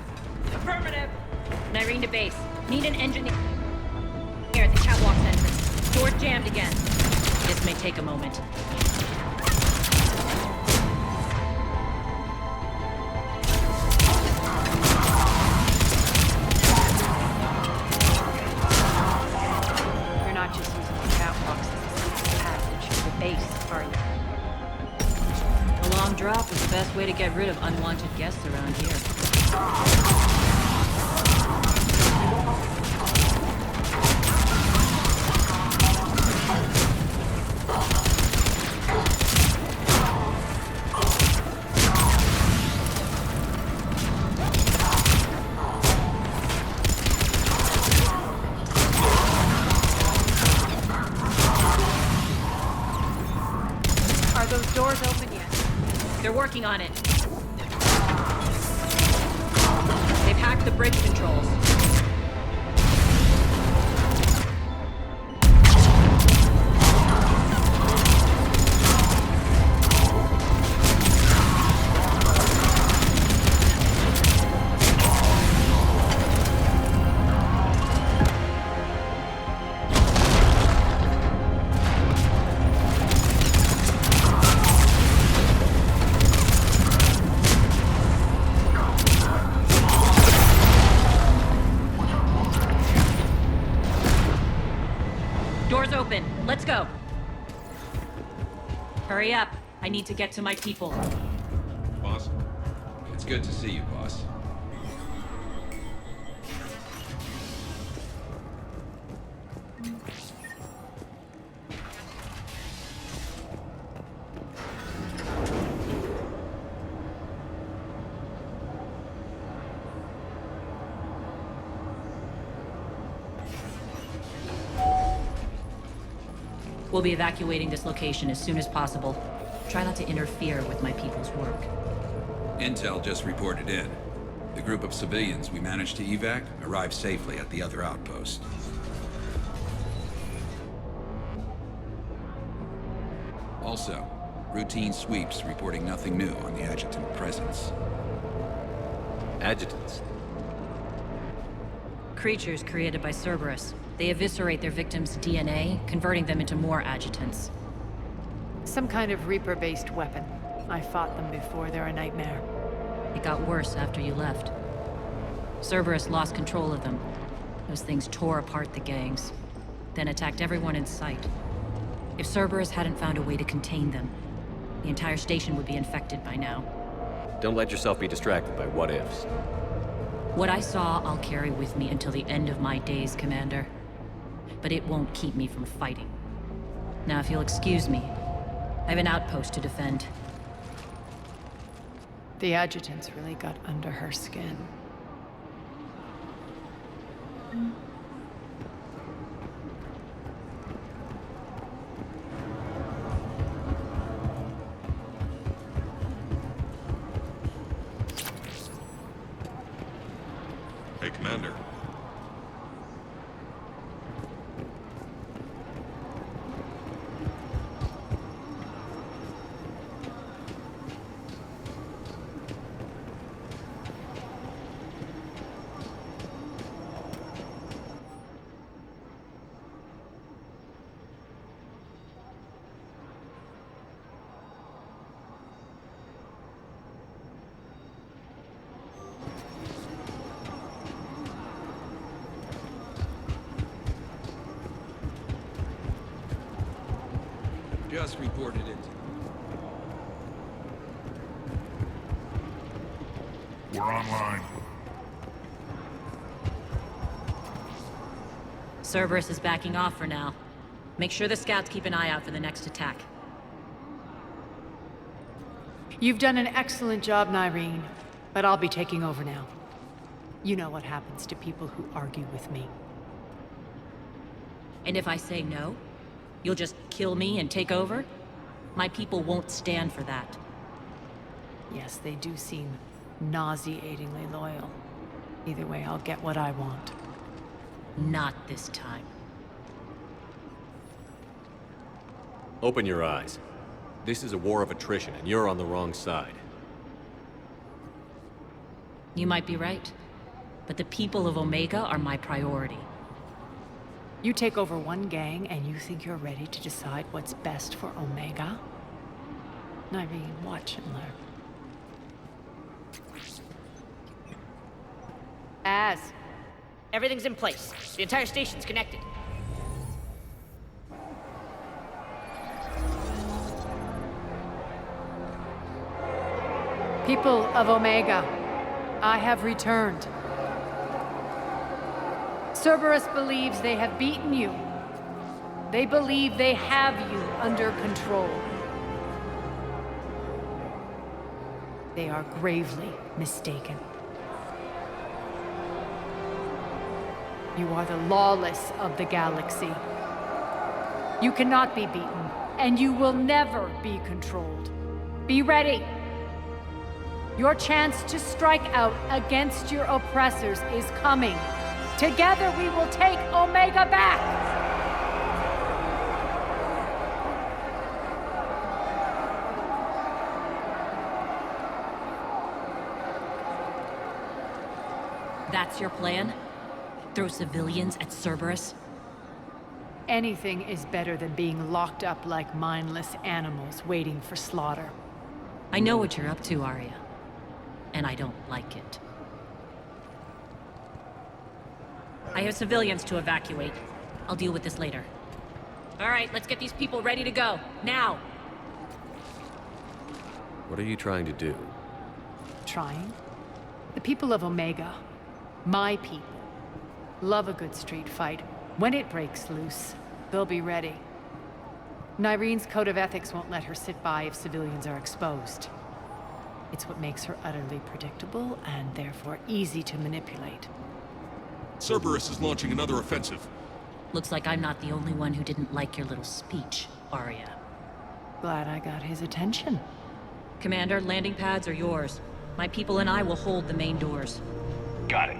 E: Affirmative! Nyreen to base. Need an engineer here at the catwalk entrance. Door jammed again. This may take a moment.
U: You're not just using the catwalks as a secret passage to the base, are you?
E: A long drop is the best way to get rid of unwanted guests around here.
U: Are those doors open yet?
E: They're working on it. They've hacked the bridge controls. Doors open. Let's go. Hurry up. I need to get to my people.
D: Boss, it's good to see you, boss.
E: We'll be evacuating this location as soon as possible. Try not to interfere with my people's work.
D: Intel just reported in.
L: The group of civilians we managed to evac arrived safely at the other outpost. Also, routine sweeps reporting nothing new on the adjutant presence.
A: Adjutants?
E: Creatures created by Cerberus. They eviscerate their victims' DNA, converting them into more adjutants.
U: Some kind of Reaper-based weapon. I fought them before, they're a nightmare.
E: It got worse after you left. Cerberus lost control of them. Those things tore apart the gangs, then attacked everyone in sight. If Cerberus hadn't found a way to contain them, the entire station would be infected by now.
A: Don't let yourself be distracted by what-ifs.
E: What I saw, I'll carry with me until the end of my days, Commander. But it won't keep me from fighting. Now, if you'll excuse me, I have an outpost to defend.
U: The adjutants really got under her skin.
C: Hey, Commander.
L: Just reported it.
J: We're online.
E: Cerberus is backing off for now. Make sure the scouts keep an eye out for the next attack.
U: You've done an excellent job, 𝕉𝕰𝕠, but I'll be taking over now. You know what happens to people who argue with me.
E: And if I say no, you'll just kill me and take over? My people won't stand for that.
U: Yes, they do seem nauseatingly loyal. Either way, I'll get what I want.
E: Not this time.
A: Open your eyes. This is a war of attrition, and you're on the wrong side.
E: You might be right, but the people of Omega are my priority.
U: You take over one gang and you think you're ready to decide what's best for Omega? 𝕉𝕰𝕠, watch and learn.
S: Everything's in place. The entire station's connected.
U: People of Omega, I have returned. Cerberus believes they have beaten you. They believe they have you under control. They are gravely mistaken. You are the lawless of the galaxy. You cannot be beaten, and you will never be controlled. Be ready. Your chance to strike out against your oppressors is coming. Together we will take Omega back!
E: That's your plan? Throw civilians at Cerberus?
U: Anything is better than being locked up like mindless animals waiting for slaughter.
E: I know what you're up to, Arya. And I don't like it. I have civilians to evacuate. I'll deal with this later. All right, let's get these people ready to go. Now!
A: What are you trying to do?
U: Trying? The people of Omega, my people, love a good street fight. When it breaks loose, they'll be ready. 𝕉𝕰𝕠's code of ethics won't let her sit by if civilians are exposed. It's what makes her utterly predictable and therefore easy to manipulate.
C: Cerberus is launching another offensive.
E: Looks like I'm not the only one who didn't like your little speech, Arya.
U: Glad I got his attention.
E: Commander, landing pads are yours. My people and I will hold the main doors.
R: Got it.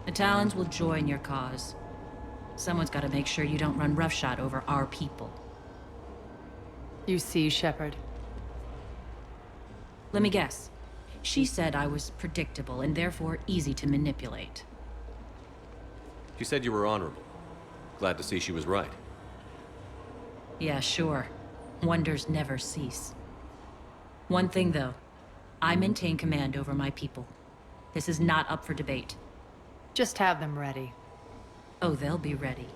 E: The Talons will join your cause. Someone's got to make sure you don't run roughshod over our people.
U: You see, Shepard?
E: Let me guess. She said I was predictable and therefore easy to manipulate.
A: She said you were honorable. Glad to see she was right.
E: Yeah, sure. Wonders never cease. One thing, though. I maintain command over my people. This is not up for debate.
U: Just have them ready.
E: Oh, they'll be ready.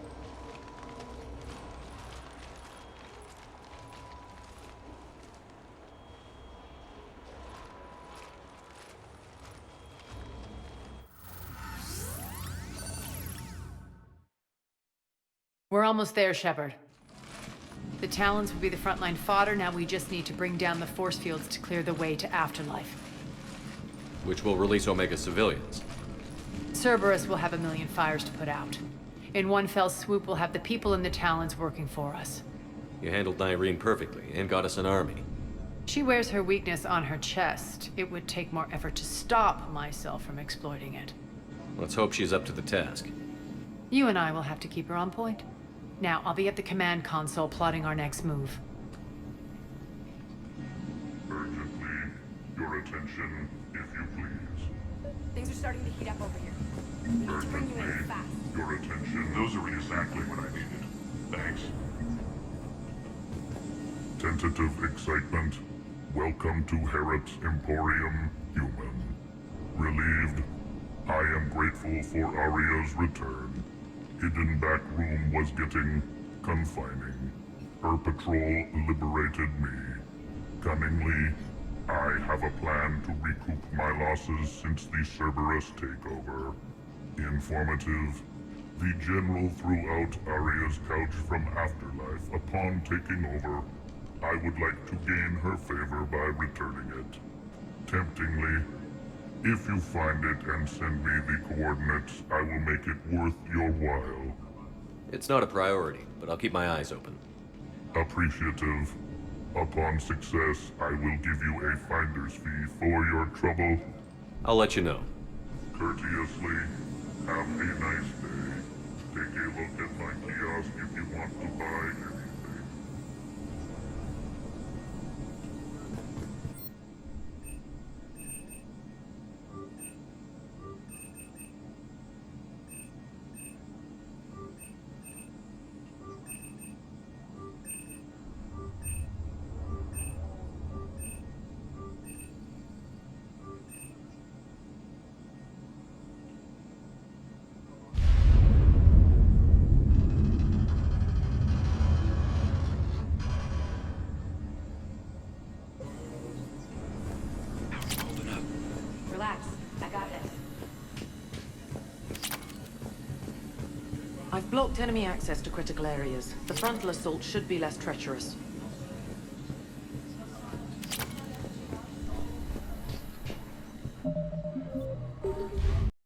U: We're almost there, Shepard. The Talons will be the frontline fodder. Now we just need to bring down the force fields to clear the way to Afterlife.
A: Which will release Omega civilians.
U: Cerberus will have a million fires to put out. In one fell swoop, we'll have the people in the Talons working for us.
A: You handled 𝐕 perfectly and got us an army.
U: She wears her weakness on her chest. It would take more effort to stop myself from exploiting it.
A: Let's hope she's up to the task.
U: You and I will have to keep her on point. Now, I'll be at the command console plotting our next move.
J: Urgently, your attention, if you please.
B: Things are starting to heat up over here. We need to bring you in fast.
J: Your attention. Those are exactly what I needed. Thanks. Tentative excitement. Welcome to Herod's Emporium, human. Relieved. I am grateful for Aria's return. Hidden back room was getting confining. Her patrol liberated me. Cunningly, I have a plan to recoup my losses since the Cerberus takeover. Informative. The General threw out Aria's couch from Afterlife upon taking over. I would like to gain her favor by returning it. Temptingly, if you find it and send me the coordinates, I will make it worth your while.
A: It's not a priority, but I'll keep my eyes open.
J: Appreciative. Upon success, I will give you a finder's fee for your trouble.
A: I'll let you know.
J: Courteously, have a nice day. Take a look at my kiosk if you want to buy anything.
B: Relax. I got this.
T: I've blocked enemy access to critical areas. The frontal assault should be less treacherous.